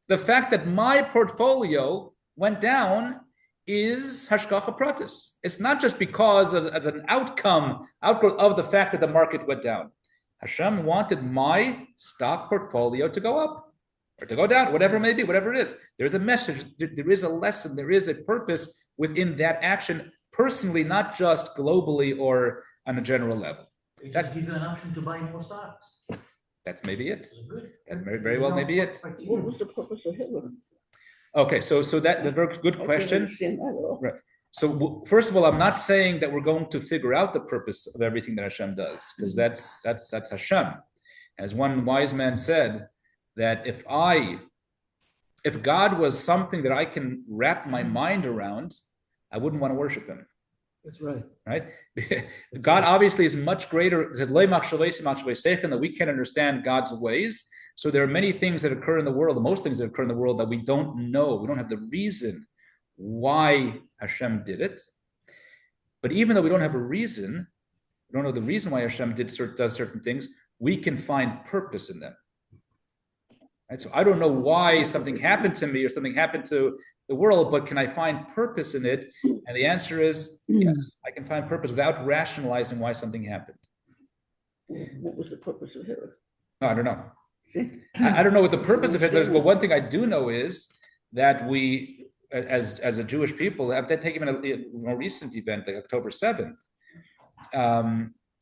the fact that my portfolio went down is Hashgacha Pratis. It's not just because as an outgrowth of the fact that the market went down. Hashem wanted my stock portfolio to go up or to go down, whatever it may be, whatever it is. There's a message, there is a lesson, there is a purpose within that action, personally, not just globally or on a general level. They just give you an option to buy more stocks. That's maybe it. That's good. That very well may be it. What was the purpose of Hitler? Okay, so that's a very good question. Right. So first of all, I'm not saying that we're going to figure out the purpose of everything that Hashem does, because that's Hashem. As one wise man said, that if God was something that I can wrap my mind around, I wouldn't want to worship him. That's right. Right? God obviously is much greater that we can't understand God's ways. So there are many things that occur in the world, most things that occur in the world that we don't know. We don't have the reason why Hashem did it. But even though we don't have a reason, we don't know the reason why Hashem does certain things, we can find purpose in them. Right? So I don't know why something happened to me or something happened to the world, but can I find purpose in it? And the answer is yes, I can find purpose without rationalizing why something happened. What was the purpose of Hitler? No, I don't know. I don't know what the purpose of Hitler is, but one thing I do know is that we, as a Jewish people, have taken a more recent event, like October 7th.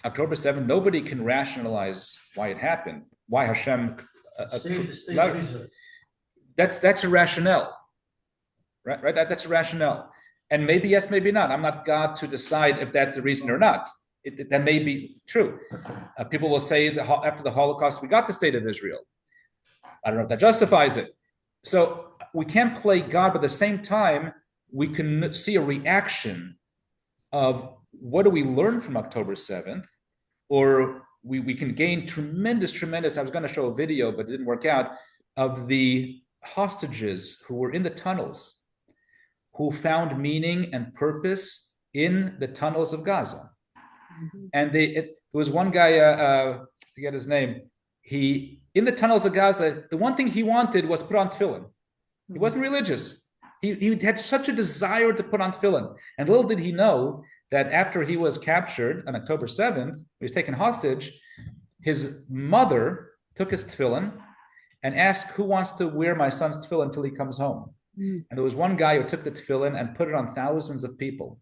October 7th, nobody can rationalize why it happened, why Hashem. State the state of Israel. That's a rationale, right? That's a rationale, and maybe yes, maybe not. I'm not God to decide if that's the reason or not. That may be true. People will say that after the Holocaust, we got the state of Israel. I don't know if that justifies it. So we can't play God, but at the same time, we can see a reaction of what do we learn from October 7th, or we can gain tremendous, I was going to show a video, but it didn't work out, of the hostages who were in the tunnels, who found meaning and purpose in the tunnels of Gaza. And there was one guy, I forget his name, in the tunnels of Gaza, the one thing he wanted was put on tefillin. He wasn't religious. He had such a desire to put on tefillin. And little did he know that after he was captured on October 7th, he was taken hostage, his mother took his tefillin and asked, who wants to wear my son's tefillin until he comes home? And there was one guy who took the tefillin and put it on thousands of people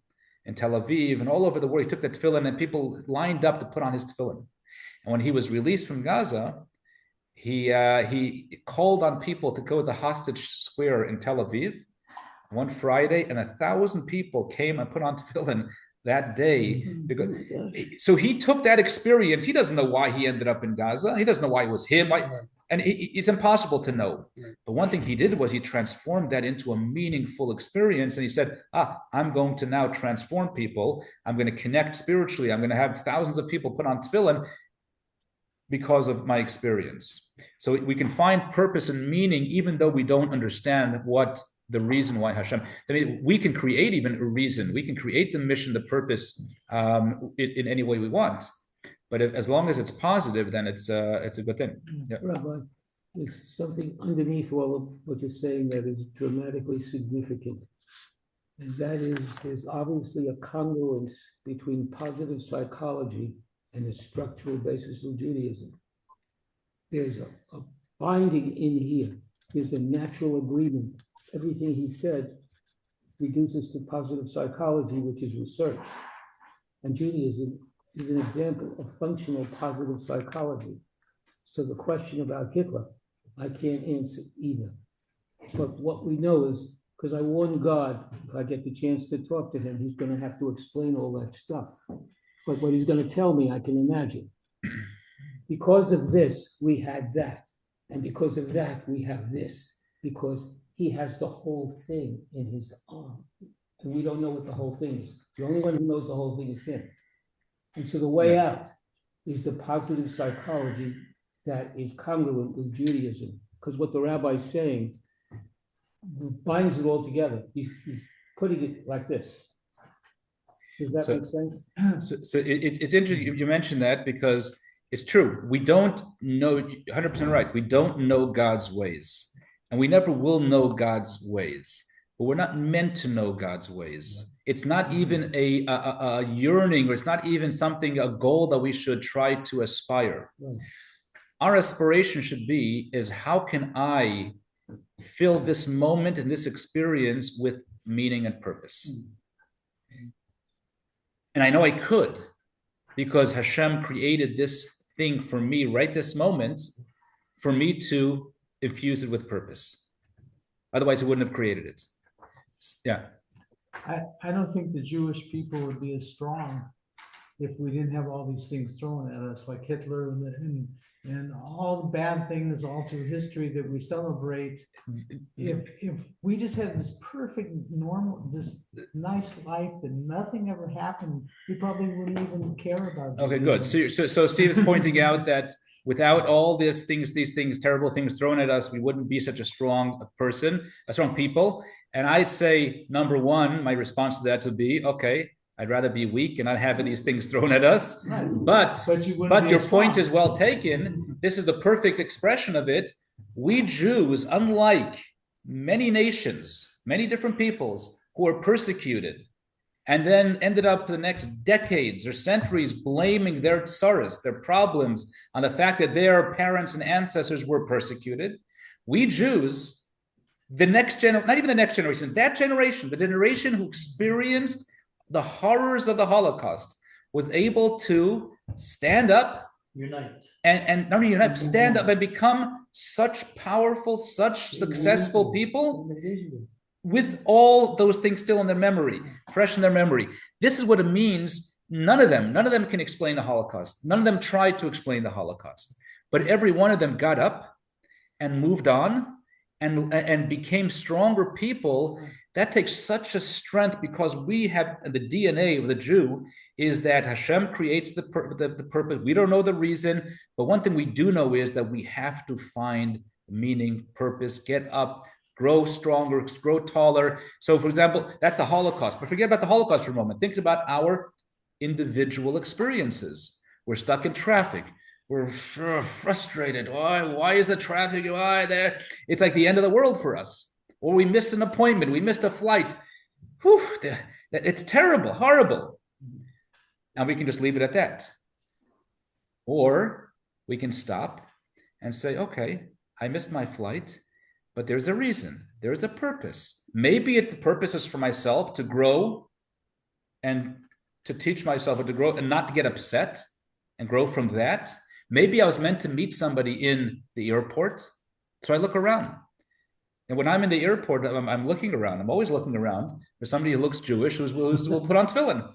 in Tel Aviv and all over the world. He took the tefillin and people lined up to put on his tefillin. And when he was released from Gaza, he called on people to go to the hostage square in Tel Aviv one Friday, and 1,000 people came and put on tefillin that day. So he took that experience. He doesn't know why he ended up in Gaza. He doesn't know why it was him. And it's impossible to know. But one thing he did was he transformed that into a meaningful experience. And he said, I'm going to now transform people. I'm going to connect spiritually. I'm going to have thousands of people put on tefillin because of my experience. So we can find purpose and meaning, even though we don't understand what the reason why Hashem. I mean, we can create even a reason. We can create the mission, the purpose in any way we want. But as long as it's positive, then it's a good thing. Yeah. Rabbi, there's something underneath all of what you're saying that is dramatically significant. And that is, there's obviously a congruence between positive psychology and the structural basis of Judaism. There's a binding in here. There's a natural agreement. Everything he said reduces to positive psychology, which is researched. And Judaism is an example of functional positive psychology. So the question about Hitler, I can't answer either. But what we know is, because I warned God, if I get the chance to talk to him, he's going to have to explain all that stuff. But what he's going to tell me, I can imagine. Because of this, we had that. And because of that, we have this. Because he has the whole thing in his arm. And we don't know what the whole thing is. The only one who knows the whole thing is him. And so the way out is the positive psychology that is congruent with Judaism. Because what the rabbi is saying binds it all together. He's putting it like this. Does that make sense? So it's interesting you mentioned that, because it's true. We don't know, 100% right. We don't know God's ways. And we never will know God's ways. But we're not meant to know God's ways. It's not even a yearning, or it's not even a goal that we should try to aspire. Right. Our aspiration should be is, how can I fill this moment and this experience with meaning and purpose? And I know I could, because Hashem created this thing for me right this moment, for me to infuse it with purpose. Otherwise, he wouldn't have created it. Yeah. I don't think the Jewish people would be as strong if we didn't have all these things thrown at us, like Hitler and all the bad things all through history that we celebrate. If we just had this perfect, normal, this nice life that nothing ever happened, we probably wouldn't even care about it. Okay, good. So Steve is pointing out that without all these things, terrible things thrown at us, we wouldn't be such a strong person, a strong people. And I'd say, number one, my response to that would be, okay, I'd rather be weak and not have these things thrown at us. Right. But your point is well taken. This is the perfect expression of it. We Jews, unlike many nations, many different peoples who were persecuted and then ended up the next decades or centuries blaming their tsaras, their problems, on the fact that their parents and ancestors were persecuted, we Jews, the next generation, not even the next generation, that generation, the generation who experienced the horrors of the Holocaust, was able to stand up Unite. and not only unite, stand up and become such powerful, such successful people with all those things still in their memory, fresh in their memory. This is what it means. None of them can explain the Holocaust. None of them tried to explain the Holocaust, but every one of them got up and moved on and became stronger people. That takes such a strength, because we have the DNA of the Jew is that Hashem creates the purpose. We don't know the reason, but one thing we do know is that we have to find meaning, purpose, get up, grow stronger, grow taller. So, for example, that's the Holocaust. But forget about the Holocaust for a moment. Think about our individual experiences. We're stuck in traffic. We're frustrated. Why is the traffic? Why there? It's like the end of the world for us. Or we missed an appointment. We missed a flight. Whew, it's terrible, horrible. And we can just leave it at that. Or we can stop and say, okay, I missed my flight, but there's a reason. There's a purpose. Maybe the purpose is for myself to grow and to teach myself to grow and not to get upset and grow from that. Maybe I was meant to meet somebody in the airport, so I look around. And when I'm in the airport, I'm looking around. I'm always looking around for somebody who looks Jewish who will put on tefillin.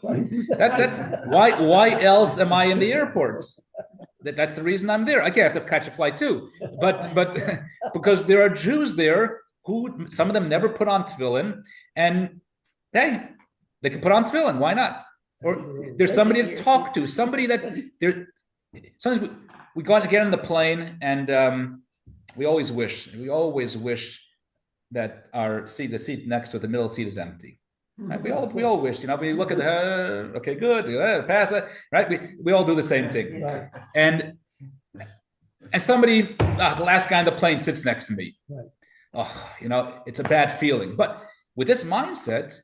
That's why else am I in the airport? That's the reason I'm there. Again, I have to catch a flight too, but because there are Jews there who, some of them never put on tefillin, and hey, they can put on tefillin. Why not? Or there's somebody to talk to, somebody that there. Sometimes we go and get on the plane, and we always wish that the seat next to the middle seat is empty. Right? We all wish, we look at the okay, good, pass it, right? We all do the same thing, Right. and somebody, the last guy on the plane sits next to me. Right. Oh, it's a bad feeling. But with this mindset,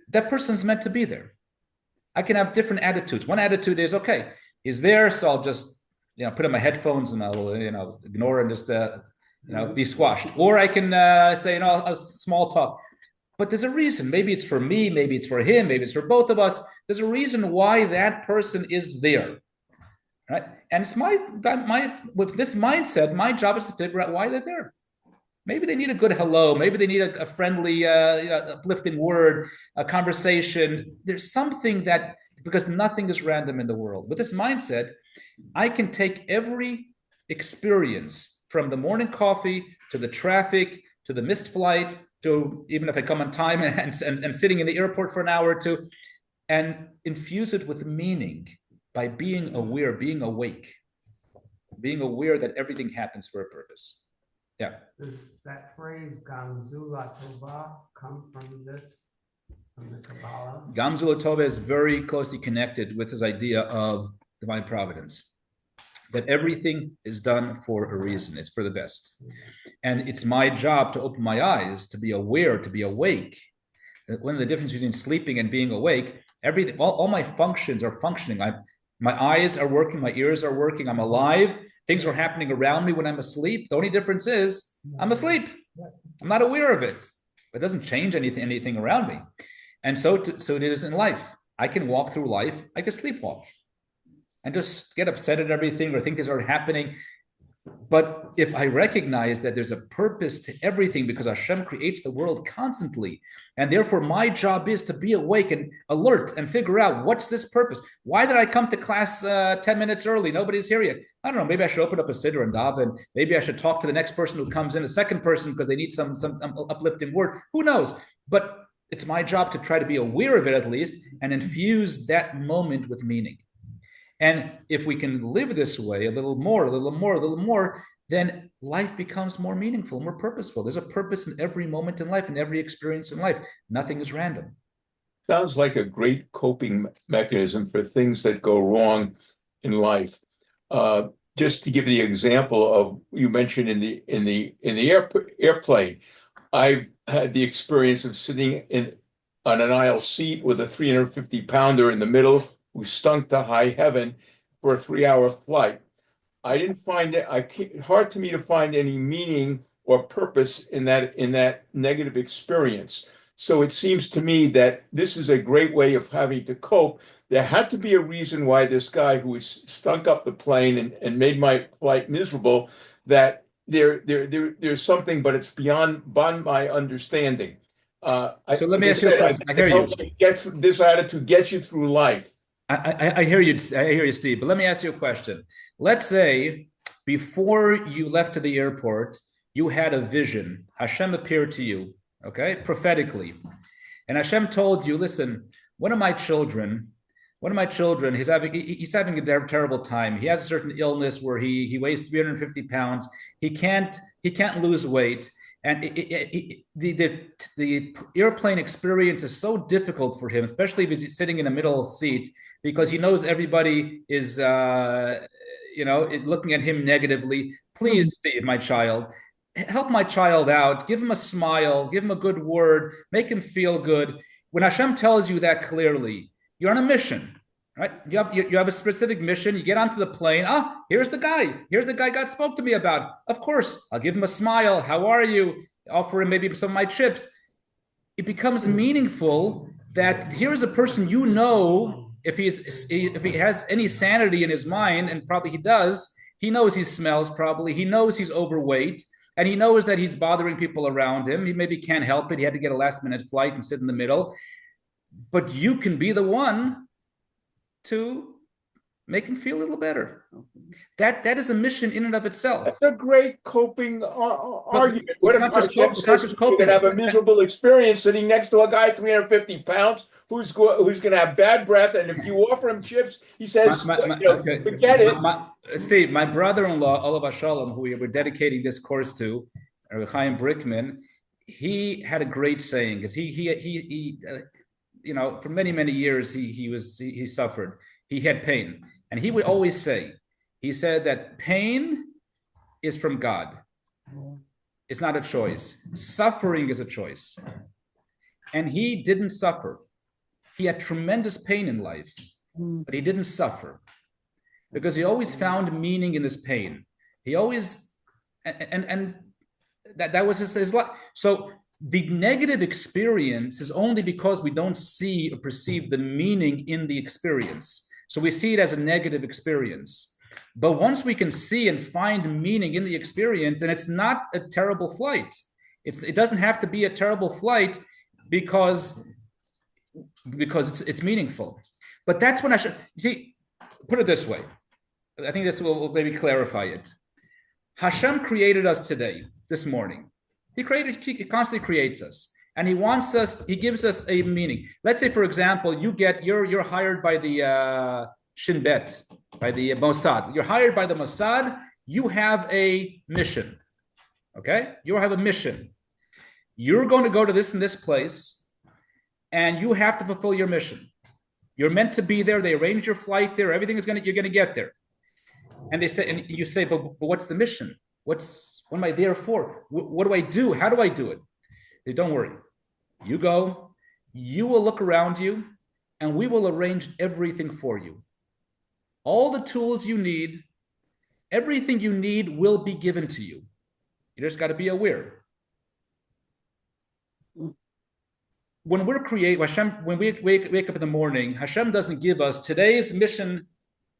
that person's meant to be there. I can have different attitudes. One attitude is, okay, he's there, so I'll just, put in my headphones and I'll, ignore and just, be squashed. Or I can say, I'll small talk. But there's a reason. Maybe it's for me, maybe it's for him, maybe it's for both of us. There's a reason why that person is there, right? And it's with this mindset, my job is to figure out why they're there. Maybe they need a good hello. Maybe they need a friendly, uplifting word, a conversation. There's something because nothing is random in the world. With this mindset, I can take every experience from the morning coffee to the traffic to the missed flight to even if I come on time and sitting in the airport for an hour or two, and infuse it with meaning by being aware, being awake, being aware that everything happens for a purpose. Yeah. Does that phrase Gamzula Tova come from the Kabbalah? Gamzula Tova is very closely connected with this idea of divine providence, that everything is done for a reason. It's for the best. And it's my job to open my eyes, to be aware, to be awake. One of the differences between sleeping and being awake, all my functions are functioning. My eyes are working, my ears are working, I'm alive. Things are happening around me when I'm asleep. The only difference is I'm asleep. I'm not aware of it. It doesn't change anything around me. And so it is in life. I can walk through life. I can sleepwalk and just get upset at everything or think things are happening. But if I recognize that there's a purpose to everything because Hashem creates the world constantly, and therefore my job is to be awake and alert and figure out what's this purpose. Why did I come to class 10 minutes early? Nobody's here yet. I don't know. Maybe I should open up a siddur and daven. Maybe I should talk to the next person who comes in, a second person, because they need some uplifting word. Who knows? But it's my job to try to be aware of it at least and infuse that moment with meaning. And if we can live this way a little more, then life becomes more meaningful, more purposeful. There's a purpose in every moment in life, in every experience in life. Nothing is random. Sounds like a great coping mechanism for things that go wrong in life. just to give the example of, you mentioned airplane, I've had the experience of sitting on an aisle seat with a 350 pounder in the middle who stunk to high heaven for a 3-hour flight. I didn't find it, hard to me to find any meaning or purpose in that negative experience. So it seems to me that this is a great way of having to cope. There had to be a reason why this guy who stunk up the plane and made my flight miserable, that there's something, but it's beyond my understanding. So let me ask you a question. I hear you. This attitude gets you through life. I hear you. I hear you, Steve. But let me ask you a question. Let's say before you left to the airport, you had a vision. Hashem appeared to you, okay, prophetically, and Hashem told you, "Listen, one of my children, he's having a terrible time. He has a certain illness where he weighs 350 pounds. He can't lose weight." And the airplane experience is so difficult for him, especially if he's sitting in a middle seat, because he knows everybody is, looking at him negatively. Please, Steve, my child, help my child out. Give him a smile. Give him a good word. Make him feel good. When Hashem tells you that clearly, you're on a mission. Right? You have a specific mission. You get onto the plane. Here's the guy. Here's the guy God spoke to me about. Of course, I'll give him a smile. How are you? Offer him maybe some of my chips. It becomes meaningful that here's a person if he has any sanity in his mind, and probably he does. He knows he smells probably. He knows he's overweight, and he knows that he's bothering people around him. He maybe can't help it. He had to get a last-minute flight and sit in the middle. But you can be the one to make him feel a little better. That is a mission in and of itself. That's a great coping argument. It's not just coping. You can have a miserable experience sitting next to a guy 350 pounds who's going to have bad breath, and if you offer him chips, he says, forget it. Steve, my brother-in-law, Olav Shalom, who we were dedicating this course to, Chaim Brickman, he had a great saying, because he for many years he suffered. He had pain, and he would always say, he said that pain is from God. It's not a choice. Suffering is a choice, and he didn't suffer. He had tremendous pain in life, but he didn't suffer because he always found meaning in his pain. He always and that was his life. So the negative experience is only because we don't see or perceive the meaning in the experience. So we see it as a negative experience. But once we can see and find meaning in the experience, and it's not a terrible flight. It doesn't have to be a terrible flight because it's meaningful. But that's when put it this way. I think this will maybe clarify it. Hashem created us today, this morning. He constantly creates us, and he gives us a meaning. Let's say, for example, you're hired by the Shin Bet, by the Mossad. You're hired by the Mossad. You have a mission. Okay? You have a mission. You're going to go to this and this place, and you have to fulfill your mission. You're meant to be there. They arrange your flight there. Everything you're going to get there. And you say, but what's the mission? What am I there for? What do I do? How do I do it? They don't worry. You go, you will look around you, and we will arrange everything for you. All the tools you need, everything you need will be given to you. You just got to be aware. When we're when we wake up in the morning, Hashem doesn't give us today's mission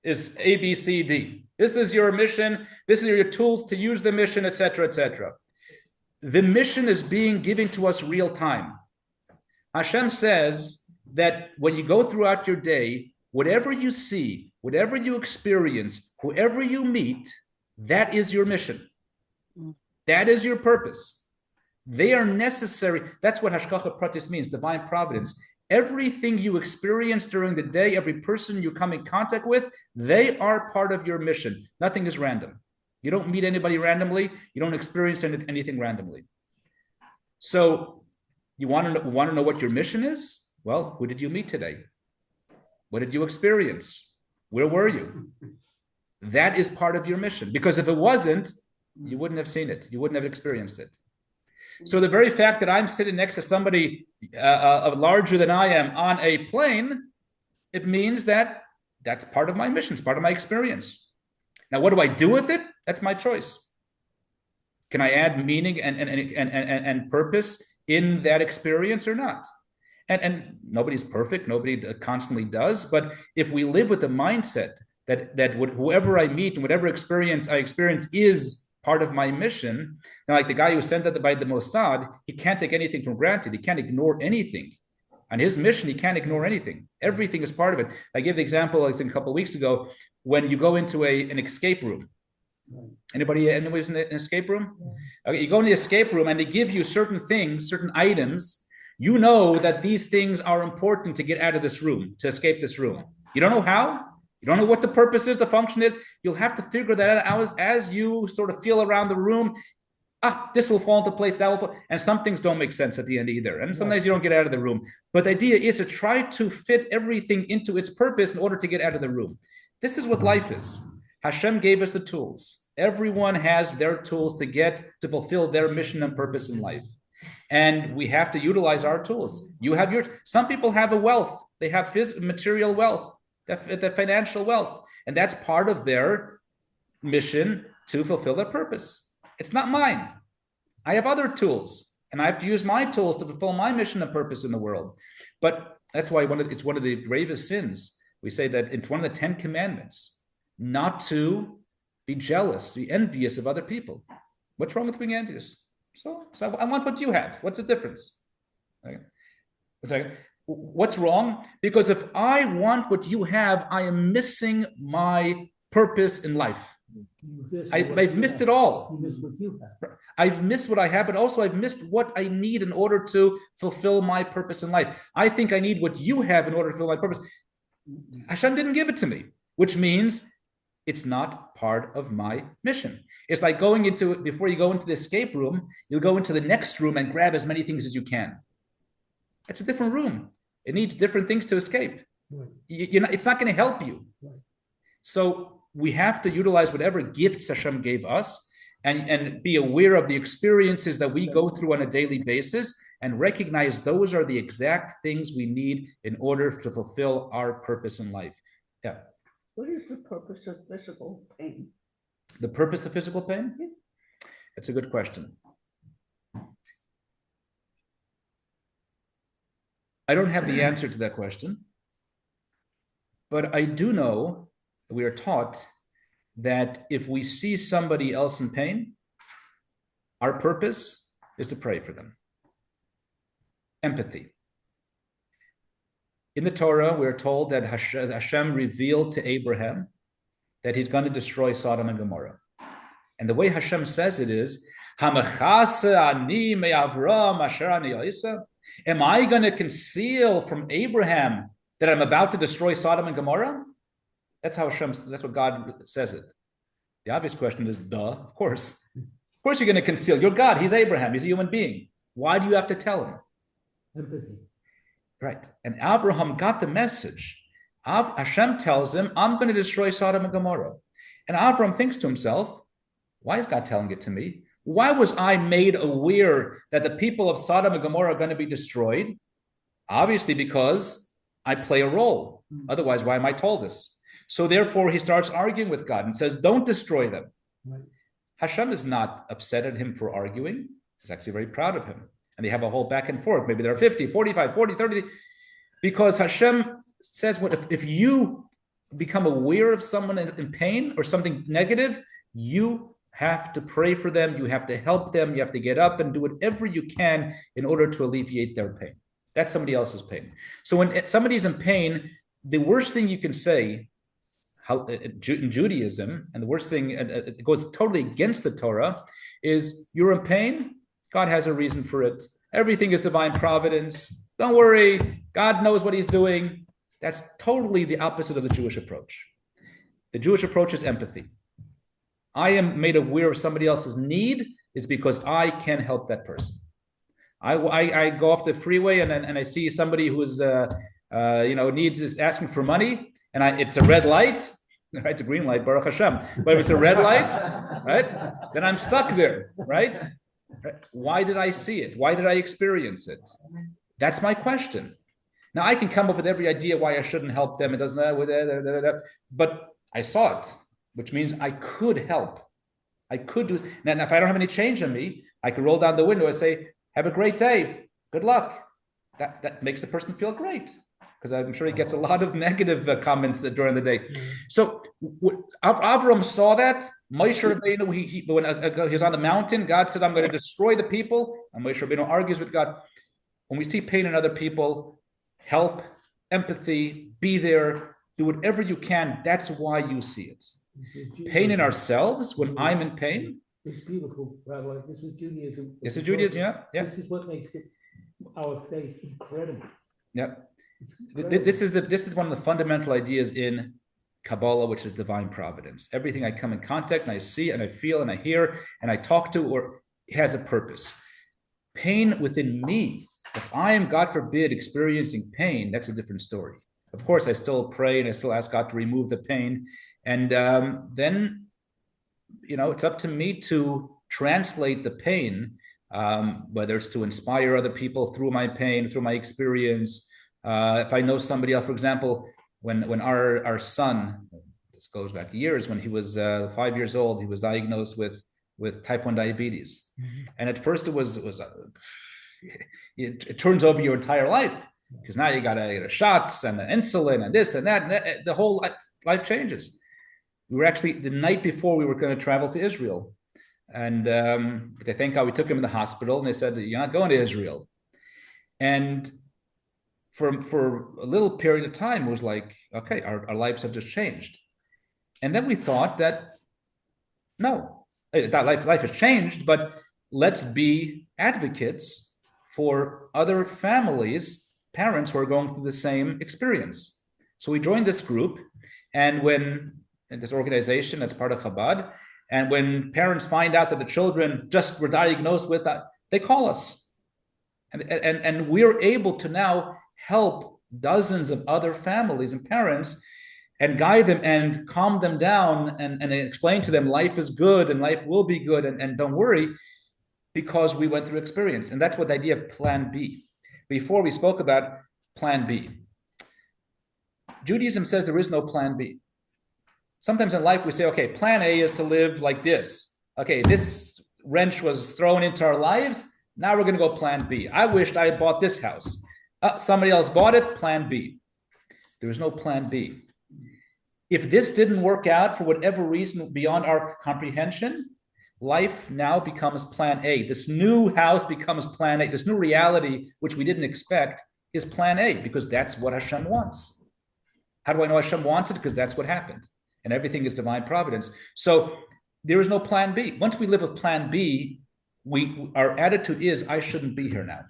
is A, B, C, D. This is your mission. This is your tools to use the mission, etc., etc. The mission is being given to us real time. Hashem says that when you go throughout your day, whatever you see, whatever you experience, whoever you meet, that is your mission. That is your purpose. They are necessary. That's what Hashgacha Pratis means, divine providence. Everything you experience during the day, every person you come in contact with, they are part of your mission. Nothing is random. You don't meet anybody randomly. You don't experience anything randomly. So you want to know what your mission is? Well, who did you meet today? What did you experience? Where were you? that is part of your mission. Because if it wasn't, you wouldn't have seen it. You wouldn't have experienced it. So the very fact that I'm sitting next to somebody larger than I am on a plane, it means that that's part of my mission. It's part of my experience. Now, what do I do with it? That's my choice. Can I add meaning and purpose in that experience or not? And nobody's perfect. Nobody constantly does. But if we live with the mindset that whoever I meet and whatever experience I experience is part of my mission, now, like the guy who was sent out by the Mossad, he can't take anything for granted. He can't ignore anything. On his mission, he can't ignore anything. Everything is part of it. I gave the example, I think a couple of weeks ago, when you go into an escape room. Anybody was in an escape room? Okay, you go in the escape room and they give you certain things, certain items. You know that these things are important to get out of this room, to escape this room. You don't know how. You don't know what the purpose is, the function is. You'll have to figure that out as you sort of feel around the room. This will fall into place, that will fall. And some things don't make sense at the end either. And sometimes you don't get out of the room. But the idea is to try to fit everything into its purpose in order to get out of the room. This is what life is. Hashem gave us the tools. Everyone has their tools to fulfill their mission and purpose in life. And we have to utilize our tools. You have yours. Some people have a wealth. They have material wealth, the financial wealth. And that's part of their mission to fulfill their purpose. It's not mine. I have other tools, and I have to use my tools to fulfill my mission and purpose in the world. But that's why it's one of the gravest sins. We say that it's one of the 10 commandments, not to be jealous, to be envious of other people. What's wrong with being envious? So I want what you have. What's the difference? Okay. What's wrong? Because if I want what you have, I am missing my purpose in life. I've missed it all. You missed what you have. I've missed what I have, but also I've missed what I need in order to fulfill my purpose in life. I think I need what you have in order to fulfill my purpose. Hashem didn't give it to me, which means it's not part of my mission. It's like before you go into the escape room, you'll go into the next room and grab as many things as you can. It's a different room. It needs different things to escape. Right. It's not going to help you. Right. So we have to utilize whatever gifts Hashem gave us and be aware of the experiences that we go through on a daily basis and recognize those are the exact things we need in order to fulfill our purpose in life. Yeah. What is the purpose of physical pain? The purpose of physical pain? Yeah. That's a good question. I don't have the answer to that question, but I do know that we are taught that if we see somebody else in pain, our purpose is to pray for them. Empathy. In the Torah, we're told that Hashem revealed to Abraham that he's going to destroy Sodom and Gomorrah. And the way Hashem says it is, am I going to conceal from Abraham that I'm about to destroy Sodom and Gomorrah? That's what God says it. The obvious question is, duh, of course. Of course you're going to conceal. You're God. He's Abraham. He's a human being. Why do you have to tell him? Empathy. Right. And Abraham got the message. Hashem tells him, I'm going to destroy Sodom and Gomorrah. And Abraham thinks to himself, why is God telling it to me? Why was I made aware that the people of Sodom and Gomorrah are going to be destroyed? Obviously, because I play a role. Otherwise, why am I told this? So therefore, he starts arguing with God and says, don't destroy them. Right. Hashem is not upset at him for arguing. He's actually very proud of him. And they have a whole back and forth. Maybe there are 50, 45, 40, 30. Because Hashem says, if you become aware of someone in pain or something negative, you have to pray for them. You have to help them. You have to get up and do whatever you can in order to alleviate their pain. That's somebody else's pain. So when somebody's in pain, the worst thing you can say in Judaism, and the worst thing, it goes totally against the Torah, is you're in pain. God has a reason for it. Everything is divine providence. Don't worry. God knows what he's doing. That's totally the opposite of the Jewish approach. The Jewish approach is empathy. I am made aware of somebody else's need is because I can help that person. I go off the freeway and I see somebody who is is asking for money, and it's a red light. right? It's a green light, Baruch Hashem. But if it's a red light, right, then I'm stuck there, right? Why did I see it? Why did I experience it? That's my question. Now I can come up with every idea why I shouldn't help them. It doesn't matter, but I saw it, which means I could help. I could do. Now, if I don't have any change in me, I could roll down the window and say, "Have a great day. Good luck." That makes the person feel great, because I'm sure he gets a lot of negative comments during the day. So Avram saw that. Moshe Rabbeinu, when he was on the mountain, God said, "I'm going to destroy the people." And Moshe Rabbeinu argues with God. When we see pain in other people, help, empathy, be there, do whatever you can. That's why you see it. Pain in ourselves, when I'm in pain. It's beautiful, Rabbi. This is Judaism. This is Judaism, yeah. This is what makes our faith incredible. Yeah. This is one of the fundamental ideas in Kabbalah, which is divine providence. Everything I come in contact and I see and I feel and I hear and I talk to, or has a purpose. Pain within me, if I am, God forbid, experiencing pain, that's a different story. Of course, I still pray and I still ask God to remove the pain. And then, it's up to me to translate the pain, whether it's to inspire other people through my pain, through my experience. If I know somebody else, for example, when our son, this goes back years, when he was 5 years old, he was diagnosed with type 1 diabetes. Mm-hmm. And at first it turns over your entire life, because now you got to get shots and the insulin and this and that, and the whole life changes. We were actually, the night before, we were going to travel to Israel. And they thank God we took him in the hospital, and they said, "You're not going to Israel." And for a little period of time, it was like, okay, our lives have just changed. And then we thought that, no, that life has changed, but let's be advocates for other families, parents who are going through the same experience. So we joined this group, and this organization that's part of Chabad, and when parents find out that the children just were diagnosed with that, they call us. And we're able to now help dozens of other families and parents and guide them and calm them down and explain to them life is good and life will be good and don't worry, because we went through experience. And that's what the idea of plan B. Before we spoke about plan B. Judaism says there is no plan B. Sometimes in life we say, okay, plan A is to live like this. Okay, this wrench was thrown into our lives. Now we're going to go plan B. I wished I had bought this house. Somebody else bought it, plan B. There is no plan B. If this didn't work out for whatever reason beyond our comprehension, life now becomes plan A. This new house becomes plan A. This new reality, which we didn't expect, is plan A, because that's what Hashem wants. How do I know Hashem wants it? Because that's what happened. And everything is divine providence. So there is no plan B. Once we live with plan B, our attitude is, I shouldn't be here now.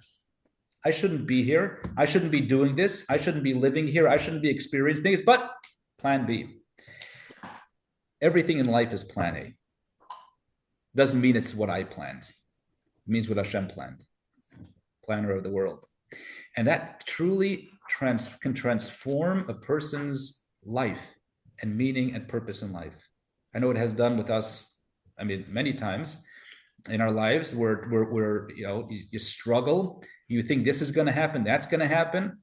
I shouldn't be here. I shouldn't be doing this. I shouldn't be living here. I shouldn't be experiencing things, but plan B. Everything in life is plan A. Doesn't mean it's what I planned. It means what Hashem planned. Planner of the world. And that truly can transform a person's life and meaning and purpose in life. I know it has done with us, many times in our lives where you struggle, you think this is going to happen, that's going to happen.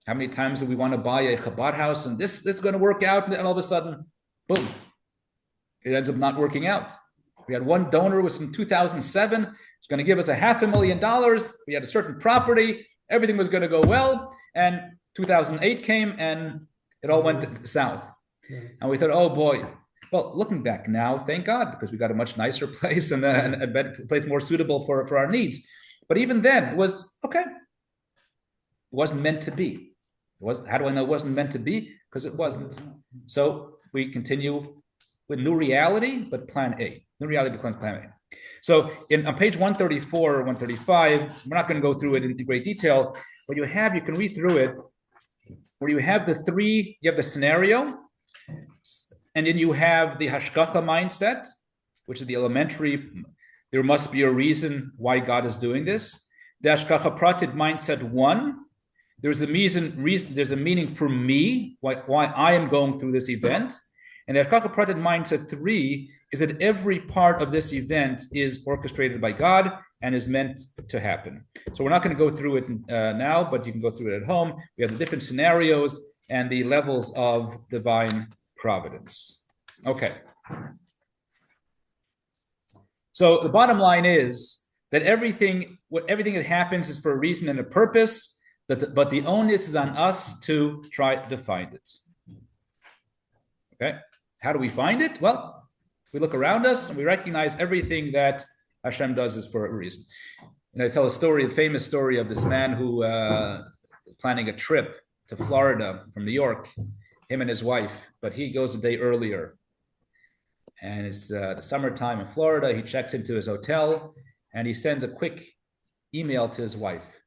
How many times do we want to buy a Chabad house and this is going to work out, and all of a sudden, boom, it ends up not working out. We had one donor, was in 2007, was going to give us $500,000. We had a certain property, everything was going to go well, and 2008 came and it all went south. And we thought, oh boy. Well, looking back now, thank God, because we got a much nicer place and a better place more suitable for our needs. But even then, it was okay. It wasn't meant to be. How do I know it wasn't meant to be? Because it wasn't. So we continue with new reality, but plan A. New reality becomes plan A. So on page 134 or 135, we're not going to go through it in great detail. What you can read through it, where you have you have the scenario, and then you have the hashgacha mindset, which is the elementary, there must be a reason why God is doing this. The hashgacha pratit mindset 1, there's a meaning for me, why I am going through this event. And the Hashgacha Pratit mindset 3 is that every part of this event is orchestrated by God and is meant to happen. So we're not going to go through it now, but you can go through it at home. We have the different scenarios and the levels of divine providence. Okay. So the bottom line is that everything that happens is for a reason and a purpose, but the onus is on us to try to find it. Okay. How do we find it? Well, we look around us and we recognize everything that Hashem does is for a reason. And I tell a famous story of this man who planning a trip to Florida from New York, him and his wife, but he goes a day earlier. And it's the summertime in Florida. He checks into his hotel and he sends a quick email to his wife.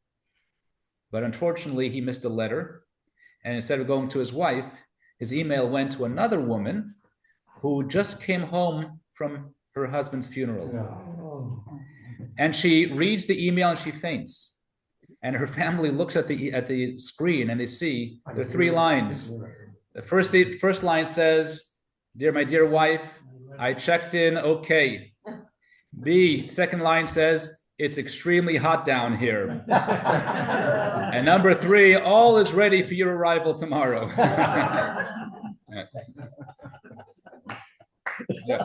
But unfortunately, he missed a letter. And instead of going to his wife, his email went to another woman who just came home from her husband's funeral. And she reads the email and she faints. And her family looks at the screen and they see there are 3 lines. The first line says, my dear wife, I checked in okay. B, second line says, it's extremely hot down here. And number 3, all is ready for your arrival tomorrow. Yeah.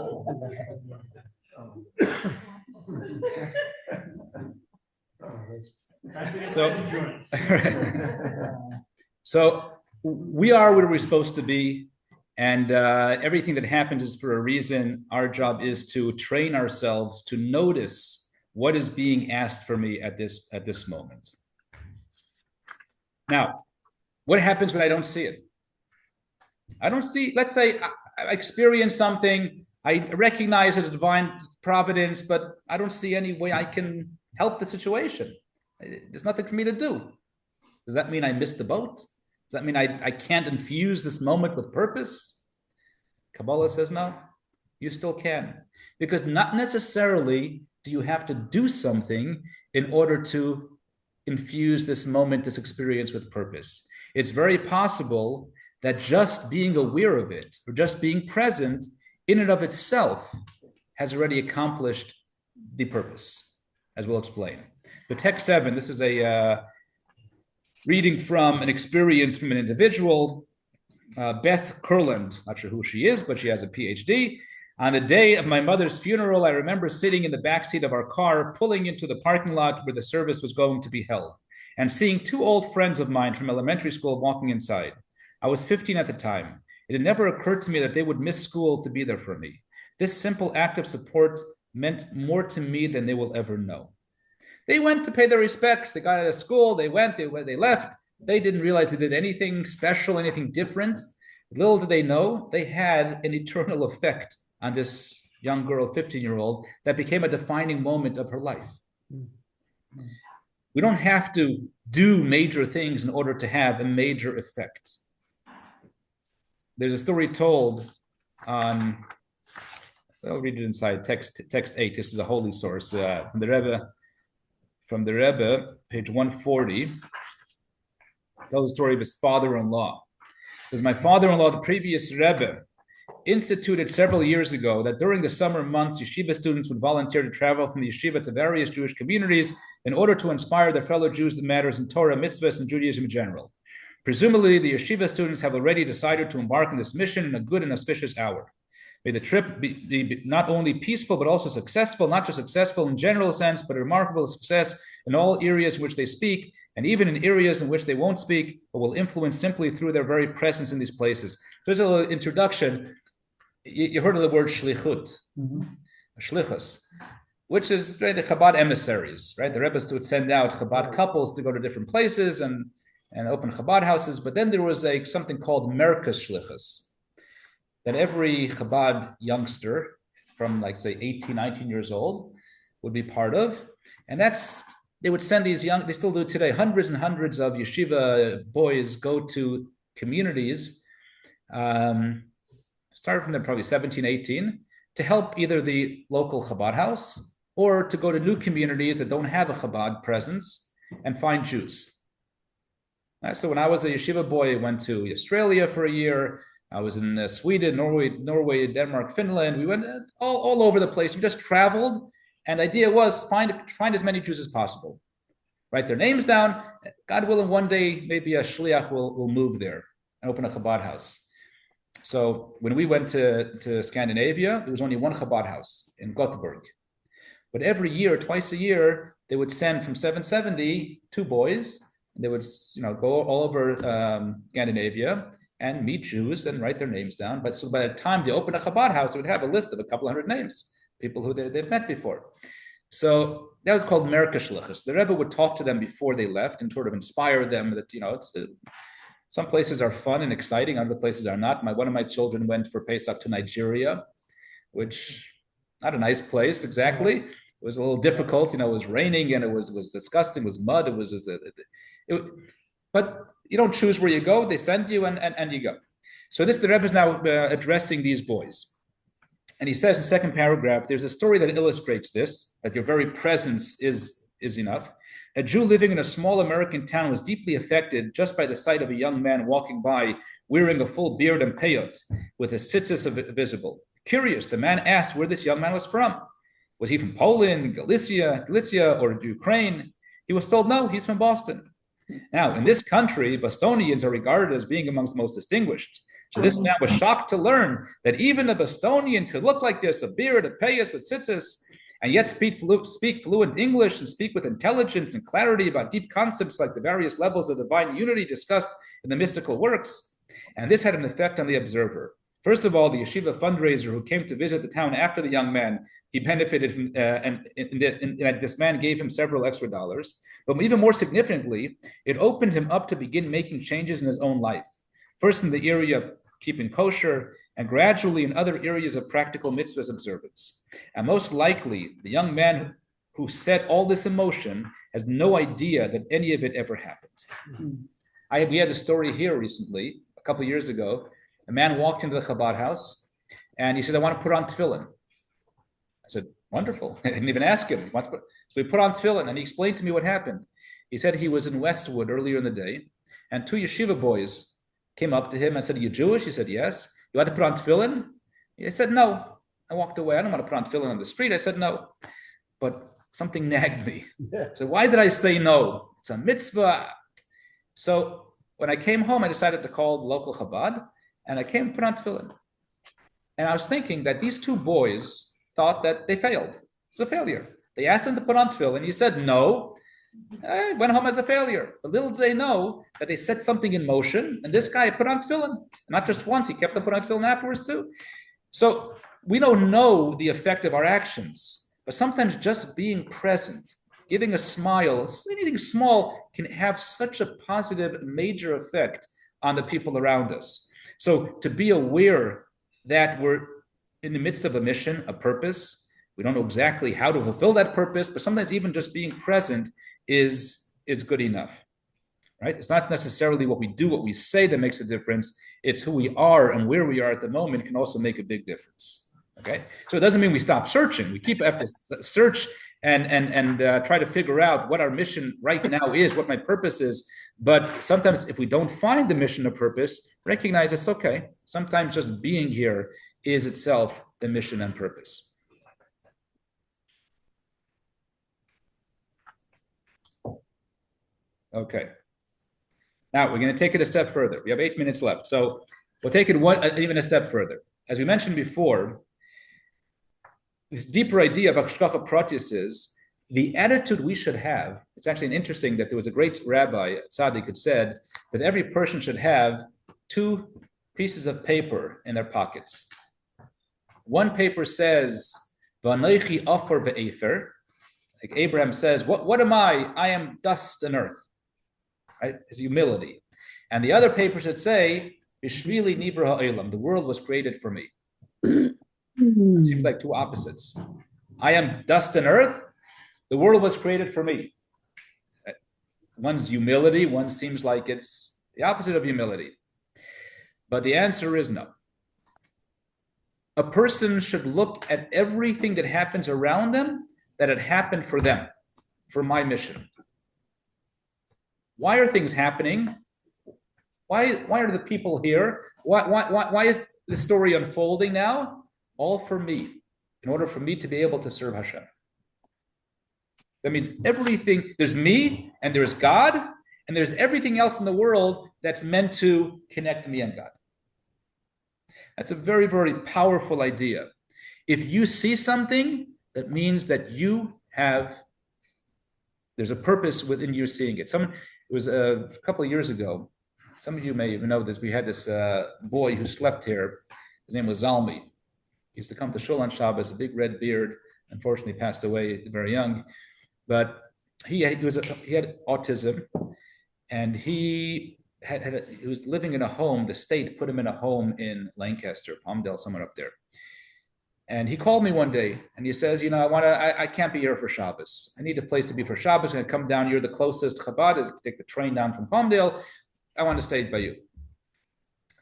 So we are where we're supposed to be, and everything that happens is for a reason. Our job is to train ourselves to notice what is being asked for me at this moment. Now, what happens when I don't see it? I don't see, let's say I experience something, I recognize as a divine providence, but I don't see any way I can help the situation. There's nothing for me to do. Does that mean I missed the boat? Does that mean I can't infuse this moment with purpose? Kabbalah says no, you still can. Because not necessarily do you have to do something in order to infuse this moment, this experience with purpose. It's very possible that just being aware of it or just being present in and of itself has already accomplished the purpose, as we'll explain. The text 7, this is a reading from an experience from an individual, Beth Kurland, not sure who she is, but she has a PhD. On the day of my mother's funeral, I remember sitting in the backseat of our car, pulling into the parking lot where the service was going to be held, and seeing 2 old friends of mine from elementary school walking inside. I was 15 at the time. It had never occurred to me that they would miss school to be there for me. This simple act of support meant more to me than they will ever know. They went to pay their respects. They got out of school. They went, they left. They didn't realize they did anything special, anything different. Little did they know, they had an eternal effect on this young girl, 15-year-old, that became a defining moment of her life. We don't have to do major things in order to have a major effect. There's a story told on, I'll read it inside text 8. This is a holy source from the Rebbe, page 140. Tells the story of his father-in-law. Because my father-in-law, the previous Rebbe, instituted several years ago that during the summer months, yeshiva students would volunteer to travel from the yeshiva to various Jewish communities in order to inspire their fellow Jews in matters in Torah, mitzvahs, and Judaism in general. Presumably, the yeshiva students have already decided to embark on this mission in a good and auspicious hour. May the trip be not only peaceful, but also successful, not just successful in general sense, but a remarkable success in all areas in which they speak, and even in areas in which they won't speak, but will influence simply through their very presence in these places. There's a little introduction. You heard of the word shlichut, shlichus, which is right, the Chabad emissaries, right? The Rebbe's would send out Chabad couples to go to different places and open Chabad houses. But then there was something called Merkas Shlichus, that every Chabad youngster from like say 18, 19 years old would be part of. And they would send these they still do today, hundreds and hundreds of yeshiva boys go to communities, started from there probably 17, 18, to help either the local Chabad house or to go to new communities that don't have a Chabad presence and find Jews. So when I was a yeshiva boy, I went to Australia for a year. I was in Sweden, Norway, Denmark, Finland. We went all over the place. We just traveled, and the idea was find as many Jews as possible. Write their names down. God willing, one day maybe a shliach will move there and open a Chabad house. So when we went to Scandinavia, there was only one Chabad house in Gothenburg. But every year, twice a year, they would send from 770 two boys. And they would, go all over Scandinavia and meet Jews and write their names down. But so by the time they opened a Chabad house, they would have a list of a couple hundred names, people who they've met before. So that was called Merka Shlichus. The Rebbe would talk to them before they left and sort of inspire them that, some places are fun and exciting, other places are not. One of my children went for Pesach to Nigeria, which not a nice place exactly. It was a little difficult, it was raining and it was disgusting, it was mud, but you don't choose where you go, they send you and you go. So the Rebbe is now addressing these boys. And he says in the second paragraph, there's a story that illustrates this, that your very presence is enough. A Jew living in a small American town was deeply affected just by the sight of a young man walking by wearing a full beard and peyot with his tzitzis visible. Curious, the man asked where this young man was from. Was he from Poland, Galicia, or Ukraine? He was told, no, he's from Boston. Now, in this country, Bostonians are regarded as being amongst the most distinguished. So this man was shocked to learn that even a Bostonian could look like this, a beard, a payas with tzitzis, and yet speak fluent English and speak with intelligence and clarity about deep concepts like the various levels of divine unity discussed in the mystical works. And this had an effect on the observer. First of all, the yeshiva fundraiser who came to visit the town after the young man, he benefited from, and this man gave him several extra dollars. But even more significantly, it opened him up to begin making changes in his own life. First in the area of keeping kosher, and gradually in other areas of practical mitzvahs observance. And most likely, the young man who set all this in motion has no idea that any of it ever happened. We had a story here recently, a couple of years ago. A man walked into the Chabad house, and he said, I want to put on tefillin. I said, wonderful. I didn't even ask him. So he put on tefillin, and he explained to me what happened. He said he was in Westwood earlier in the day, and two yeshiva boys came up to him and said, are you Jewish? He said, yes. You want to put on tefillin? He said, no. I walked away. I don't want to put on tefillin on the street. I said, no. But something nagged me. So why did I say no? It's a mitzvah. So when I came home, I decided to call the local Chabad, and I came and put on tefillin. And I was thinking that these two boys thought that they failed. It was a failure. They asked him to put on tefillin. He said no. I went home as a failure. But little did they know that they set something in motion, and this guy put on tefillin. Not just once, he kept on putting on tefillin afterwards too. So we don't know the effect of our actions, but sometimes just being present, giving a smile, anything small can have such a positive, major effect on the people around us. So to be aware that we're in the midst of a mission, a purpose, we don't know exactly how to fulfill that purpose, but sometimes even just being present is good enough, right? It's not necessarily what we do, what we say that makes a difference. It's who we are and where we are at the moment can also make a big difference, okay? So it doesn't mean we stop searching. We have to search and try to figure out what our mission right now is, what my purpose is. But sometimes if we don't find the mission or purpose, recognize it's okay. Sometimes just being here is itself the mission and purpose. Okay. Now we're going to take it a step further. We have 8 minutes left. So we'll take it even a step further. As we mentioned before, this deeper idea of Hashgacha Pratis is the attitude we should have. It's actually interesting that there was a great rabbi, Tzaddik, who said that every person should have 2 pieces of paper in their pockets. One paper says, V'anoichi afer ve'efer. Like Abraham says, what am I? I am dust and earth. Right? It's humility. And the other paper should say, Bishvili nivra ha'olam. The world was created for me. It seems like 2 opposites. I am dust and earth. The world was created for me. One's humility, one seems like it's the opposite of humility. But the answer is no. A person should look at everything that happens around them that had happened for them, for my mission. Why are things happening? Why are the people here? Why is the story unfolding now? All for me, in order for me to be able to serve Hashem. That means everything, there's me and there's God, and there's everything else in the world that's meant to connect me and God. That's a very, very powerful idea. If you see something, that means that there's a purpose within you seeing it. It was a couple of years ago. Some of you may even know this. We had this boy who slept here. His name was Zalmi. He used to come to Shul on Shabbos, a big red beard. Unfortunately, passed away very young. But he had autism, and he was living in a home. The state put him in a home in Lancaster, Palmdale, somewhere up there. And he called me one day, and he says, I can't be here for Shabbos. I need a place to be for Shabbos. I'm going to come down. You're the closest Chabad. Take the train down from Palmdale. I want to stay by you.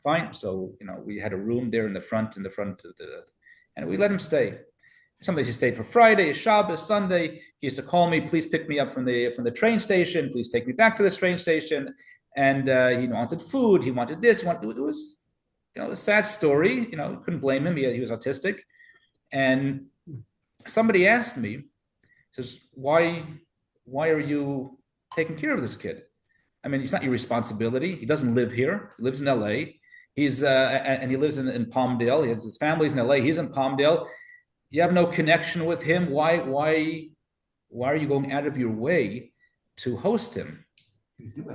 Fine. So, we had a room there in the front of and we let him stay. Sometimes he stayed for Friday, Shabbos, Sunday. He used to call me, please pick me up from the train station. Please take me back to this train station. And he wanted food. He wanted this. It was, a sad story. Couldn't blame him. He was autistic. And somebody asked me, says, why are you taking care of this kid? I mean, it's not your responsibility. He doesn't live here. He lives in LA. And he lives in Palmdale. His family's in LA. He's in Palmdale. You have no connection with him. Why are you going out of your way to host him?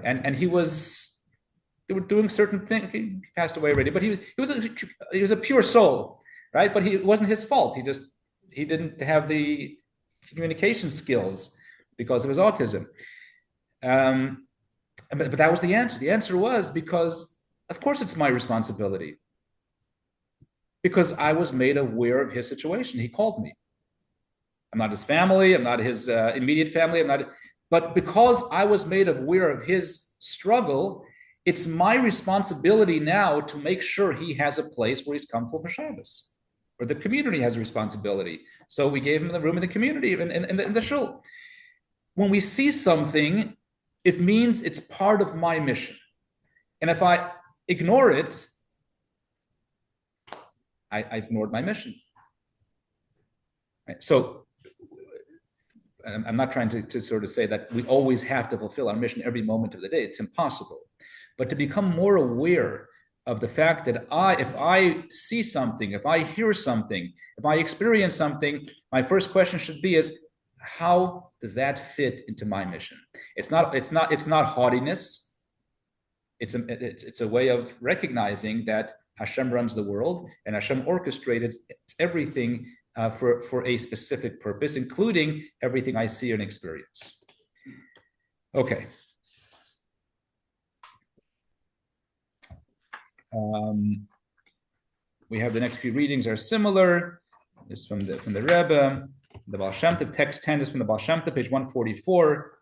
And they were doing certain things. He passed away already, but he was a pure soul, right? But it wasn't his fault. He didn't have the communication skills because of his autism. But that was the answer. The answer was because, of course, it's my responsibility. Because I was made aware of his situation. He called me. I'm not his family. I'm not his immediate family. But because I was made aware of his struggle, it's my responsibility now to make sure he has a place where he's comfortable for Shabbos, or the community has a responsibility. So we gave him the room in the community, in the shul. When we see something, it means it's part of my mission. And if I ignore it, I ignored my mission. Right? So I'm not trying to sort of say that we always have to fulfill our mission every moment of the day. It's impossible. But to become more aware of the fact that if I see something, if I hear something, if I experience something, my first question should be how does that fit into my mission? It's not haughtiness. It's a way of recognizing that Hashem runs the world, and Hashem orchestrated everything for a specific purpose, including everything I see and experience. Okay. We have the next few readings are similar. This is from the Rebbe. The Baal Shem Tov, text 10 is from the Baal Shem Tov, page 144.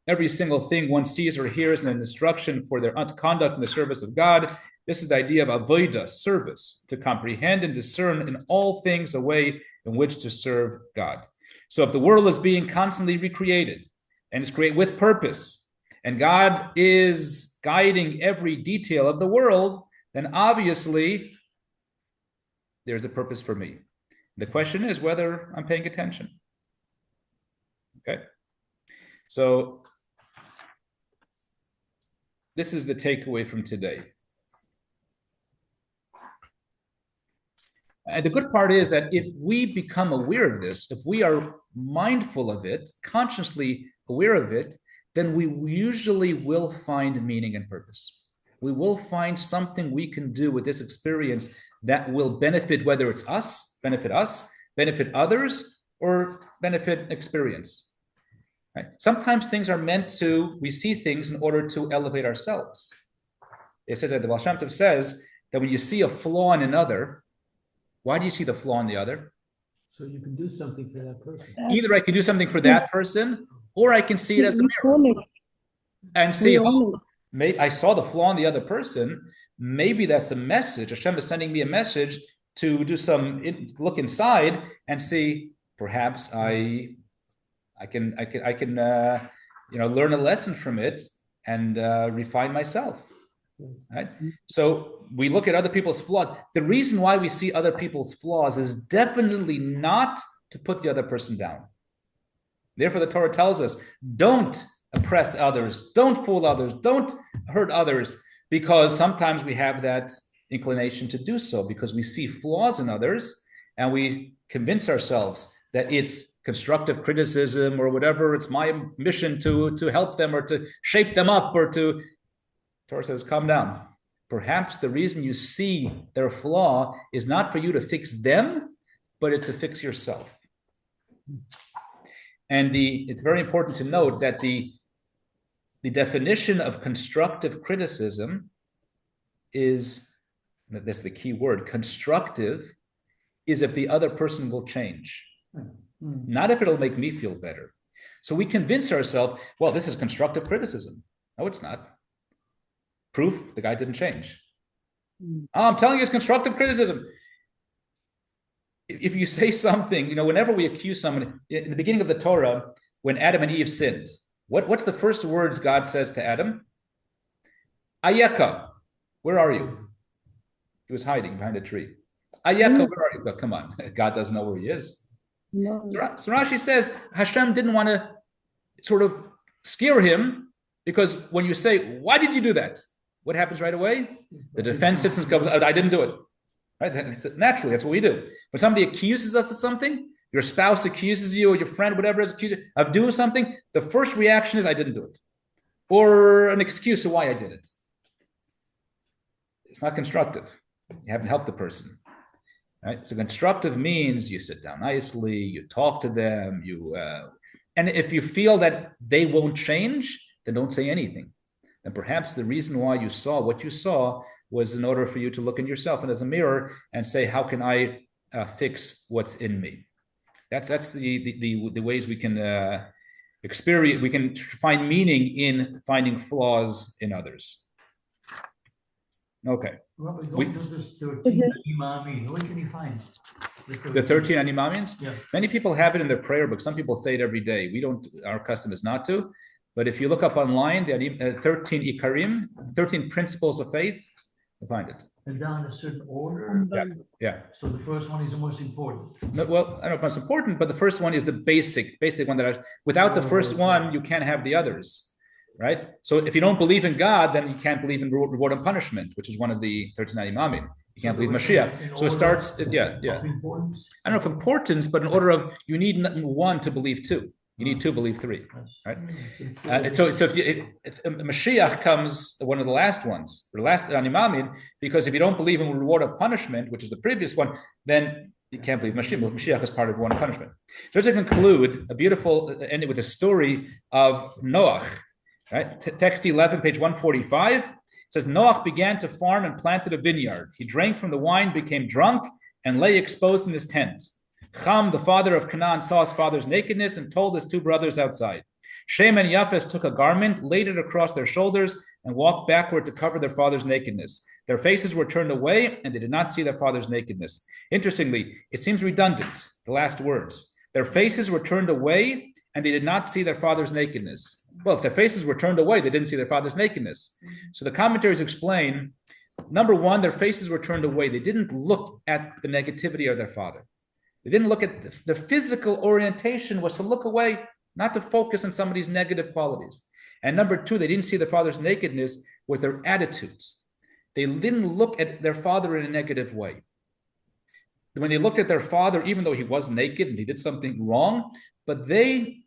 Every single thing one sees or hears is an instruction for their conduct in the service of God. This is the idea of avodah, service, to comprehend and discern in all things a way in which to serve God. So if the world is being constantly recreated and is created with purpose, and God is guiding every detail of the world, then obviously there's a purpose for me. The question is whether I'm paying attention. Okay. So this is the takeaway from today. And the good part is that if we become aware of this, if we are mindful of it, consciously aware of it, then we usually will find meaning and purpose. We will find something we can do with this experience that will benefit, whether it's us, benefit others, or benefit experience. Right? Sometimes things are meant we see things in order to elevate ourselves. It says that the Baal Shem Tov says that when you see a flaw in another, why do you see the flaw in the other? So you can do something for that person. Either I can do something for that person, or I can see it as a mirror and see, I saw the flaw in the other person. Maybe that's a message. Hashem is sending me a message to do look inside and see. Perhaps I can learn a lesson from it and refine myself. right? So we look at other people's flaws. The reason why we see other people's flaws is definitely not to put the other person down. Therefore, the Torah tells us, don't oppress others, don't fool others, don't hurt others, because sometimes we have that inclination to do so because we see flaws in others and we convince ourselves that it's constructive criticism or whatever, it's my mission to help them or to shape them up or to, Torah says, calm down. Perhaps the reason you see their flaw is not for you to fix them, but it's to fix yourself. And it's very important to note that the definition of constructive criticism is, that's the key word, constructive is if the other person will change, not if it'll make me feel better. So we convince ourselves, well, this is constructive criticism. No, it's not. Proof, the guy didn't change. Oh, I'm telling you, it's constructive criticism. If you say something, whenever we accuse someone, in the beginning of the Torah, when Adam and Eve sinned, what's the first words God says to Adam? Ayeka, where are you? He was hiding behind a tree. Ayeka, where are you? But come on, God doesn't know where he is. No. So Rashi says Hashem didn't want to sort of scare him because when you say, why did you do that? What happens right away? The defense sits and goes, I didn't do it. Right? Naturally, that's what we do. When somebody accuses us of something, your spouse accuses you or your friend, whatever is accused of doing something, the first reaction is, I didn't do it. Or an excuse of why I did it. It's not constructive. You haven't helped the person. Right? So constructive means you sit down nicely, you talk to them, and if you feel that they won't change, then don't say anything. And perhaps the reason why you saw what you saw was in order for you to look in yourself and as a mirror and say, how can I fix what's in me? That's the ways we can experience, we can find meaning in finding flaws in others. Okay. Robert, going to this 13 Imami, what can you find? The 13 Animamians? Yeah. Many people have it in their prayer book. Some people say it every day. We don't, our custom is not to. But if you look up online, the 13 Ikarim, 13 principles of faith, you'll find it. And down a certain order. Yeah. So the first one is the most important. No, well, I don't know if it's most important, but the first one is the basic one that without the first one, you can't have the others, right? So if you don't believe in God, then you can't believe in reward and punishment, which is one of the 13 Imamim. You can't believe Mashiach. So it starts, of importance. I don't know if importance, but in order of, you need one to believe two. You need two, believe three, right? So if Mashiach comes, one of the last ones, or the last Animamin, because if you don't believe in reward of punishment, which is the previous one, then you can't believe Mashiach. Mashiach is part of reward of punishment. So to conclude, a beautiful ending with a story of Noach, right? Text 11, page 145. It says, Noach began to farm and planted a vineyard. He drank from the wine, became drunk, and lay exposed in his tent. Cham, the father of Canaan, saw his father's nakedness and told his two brothers outside. Shem and Japheth took a garment, laid it across their shoulders, and walked backward to cover their father's nakedness. Their faces were turned away, and they did not see their father's nakedness. Interestingly, it seems redundant, the last words. Their faces were turned away, and they did not see their father's nakedness. Well, if their faces were turned away, they didn't see their father's nakedness. So the commentaries explain, number one, their faces were turned away. They didn't look at the negativity of their father. They didn't look at the physical orientation was to look away, not to focus on somebody's negative qualities. And number two, they didn't see their father's nakedness with their attitudes. They didn't look at their father in a negative way. When they looked at their father, even though he was naked and he did something wrong, but they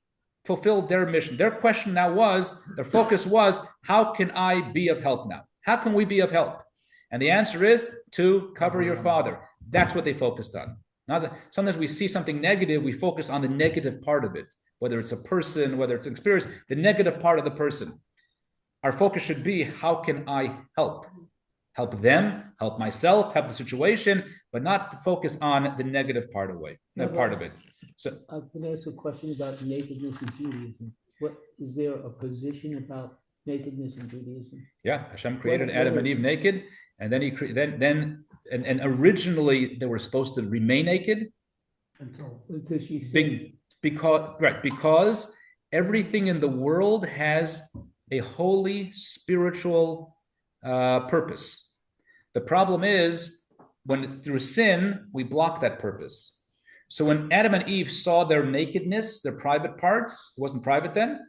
fulfilled their mission. Their question now was, their focus was, how can I be of help now? How can we be of help? And the answer is to cover your father. That's what they focused on. Now that sometimes we see something negative, we focus on the negative part of it, whether it's a person, whether it's an experience, the negative part of the person. Our focus should be, how can I help? Help them, help myself, help the situation, but not to focus on the negative part of it. So I can ask a question about nakedness in Judaism. What is there a position about nakedness in Judaism? Yeah, Hashem created Adam and Eve naked, and then he and originally they were supposed to remain naked. Until she said, because everything in the world has a holy spiritual purpose. The problem is when through sin, we block that purpose. So when Adam and Eve saw their nakedness, their private parts, it wasn't private then,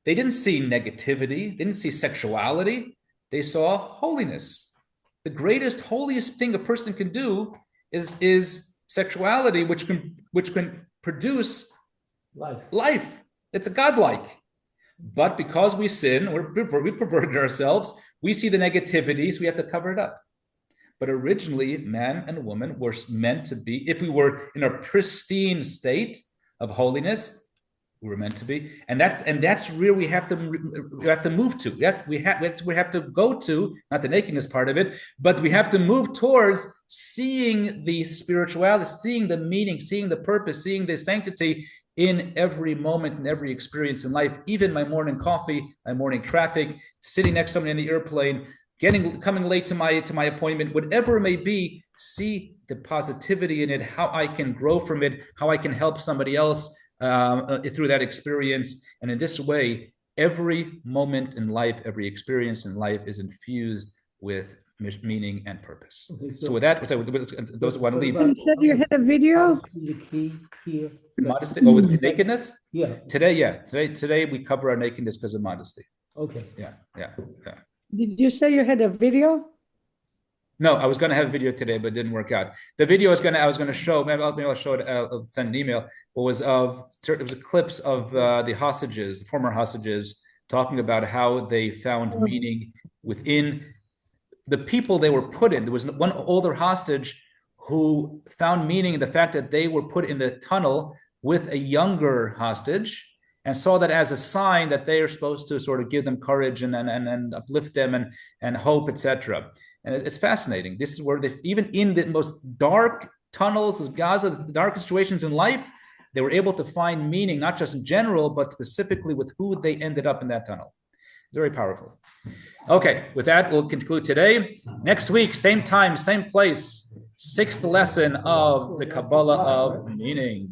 they didn't see negativity, they didn't see sexuality, they saw holiness. The greatest, holiest thing a person can do is sexuality, which can produce life. It's a godlike. But because we sin, we perverted ourselves, we see the negativities, we have to cover it up. But originally, man and woman were meant to be, if we were in a pristine state of holiness, we were meant to be, and that's where we have to move to. We have to go to, not the nakedness part of it, but we have to move towards seeing the spirituality, seeing the meaning, seeing the purpose, seeing the sanctity in every moment and every experience in life. Even my morning coffee, my morning traffic, sitting next to someone in the airplane, coming late to my appointment, whatever it may be, see the positivity in it, how I can grow from it, how I can help somebody else through that experience. And in this way, every moment in life, every experience in life is infused with meaning and purpose. Okay, so with that, those who want to leave. You said you had a video? The key here. Modesty, with nakedness? Yeah. Today we cover our nakedness because of modesty. Okay. Yeah. Did you say you had a video? No, I was going to have a video today, but it didn't work out. The video I was going to show. Maybe I'll show it. I'll send an email. It was clips of the hostages, the former hostages, talking about how they found meaning within the people they were put in. There was one older hostage who found meaning in the fact that they were put in the tunnel with a younger hostage, and saw that as a sign that they are supposed to sort of give them courage and uplift them and hope, etc. And it's fascinating. This is where even in the most dark tunnels of Gaza, the darkest situations in life, they were able to find meaning, not just in general, but specifically with who they ended up in that tunnel. It's very powerful. Okay, with that, we'll conclude today. Next week, same time, same place, 6th lesson of the Kabbalah of Meaning.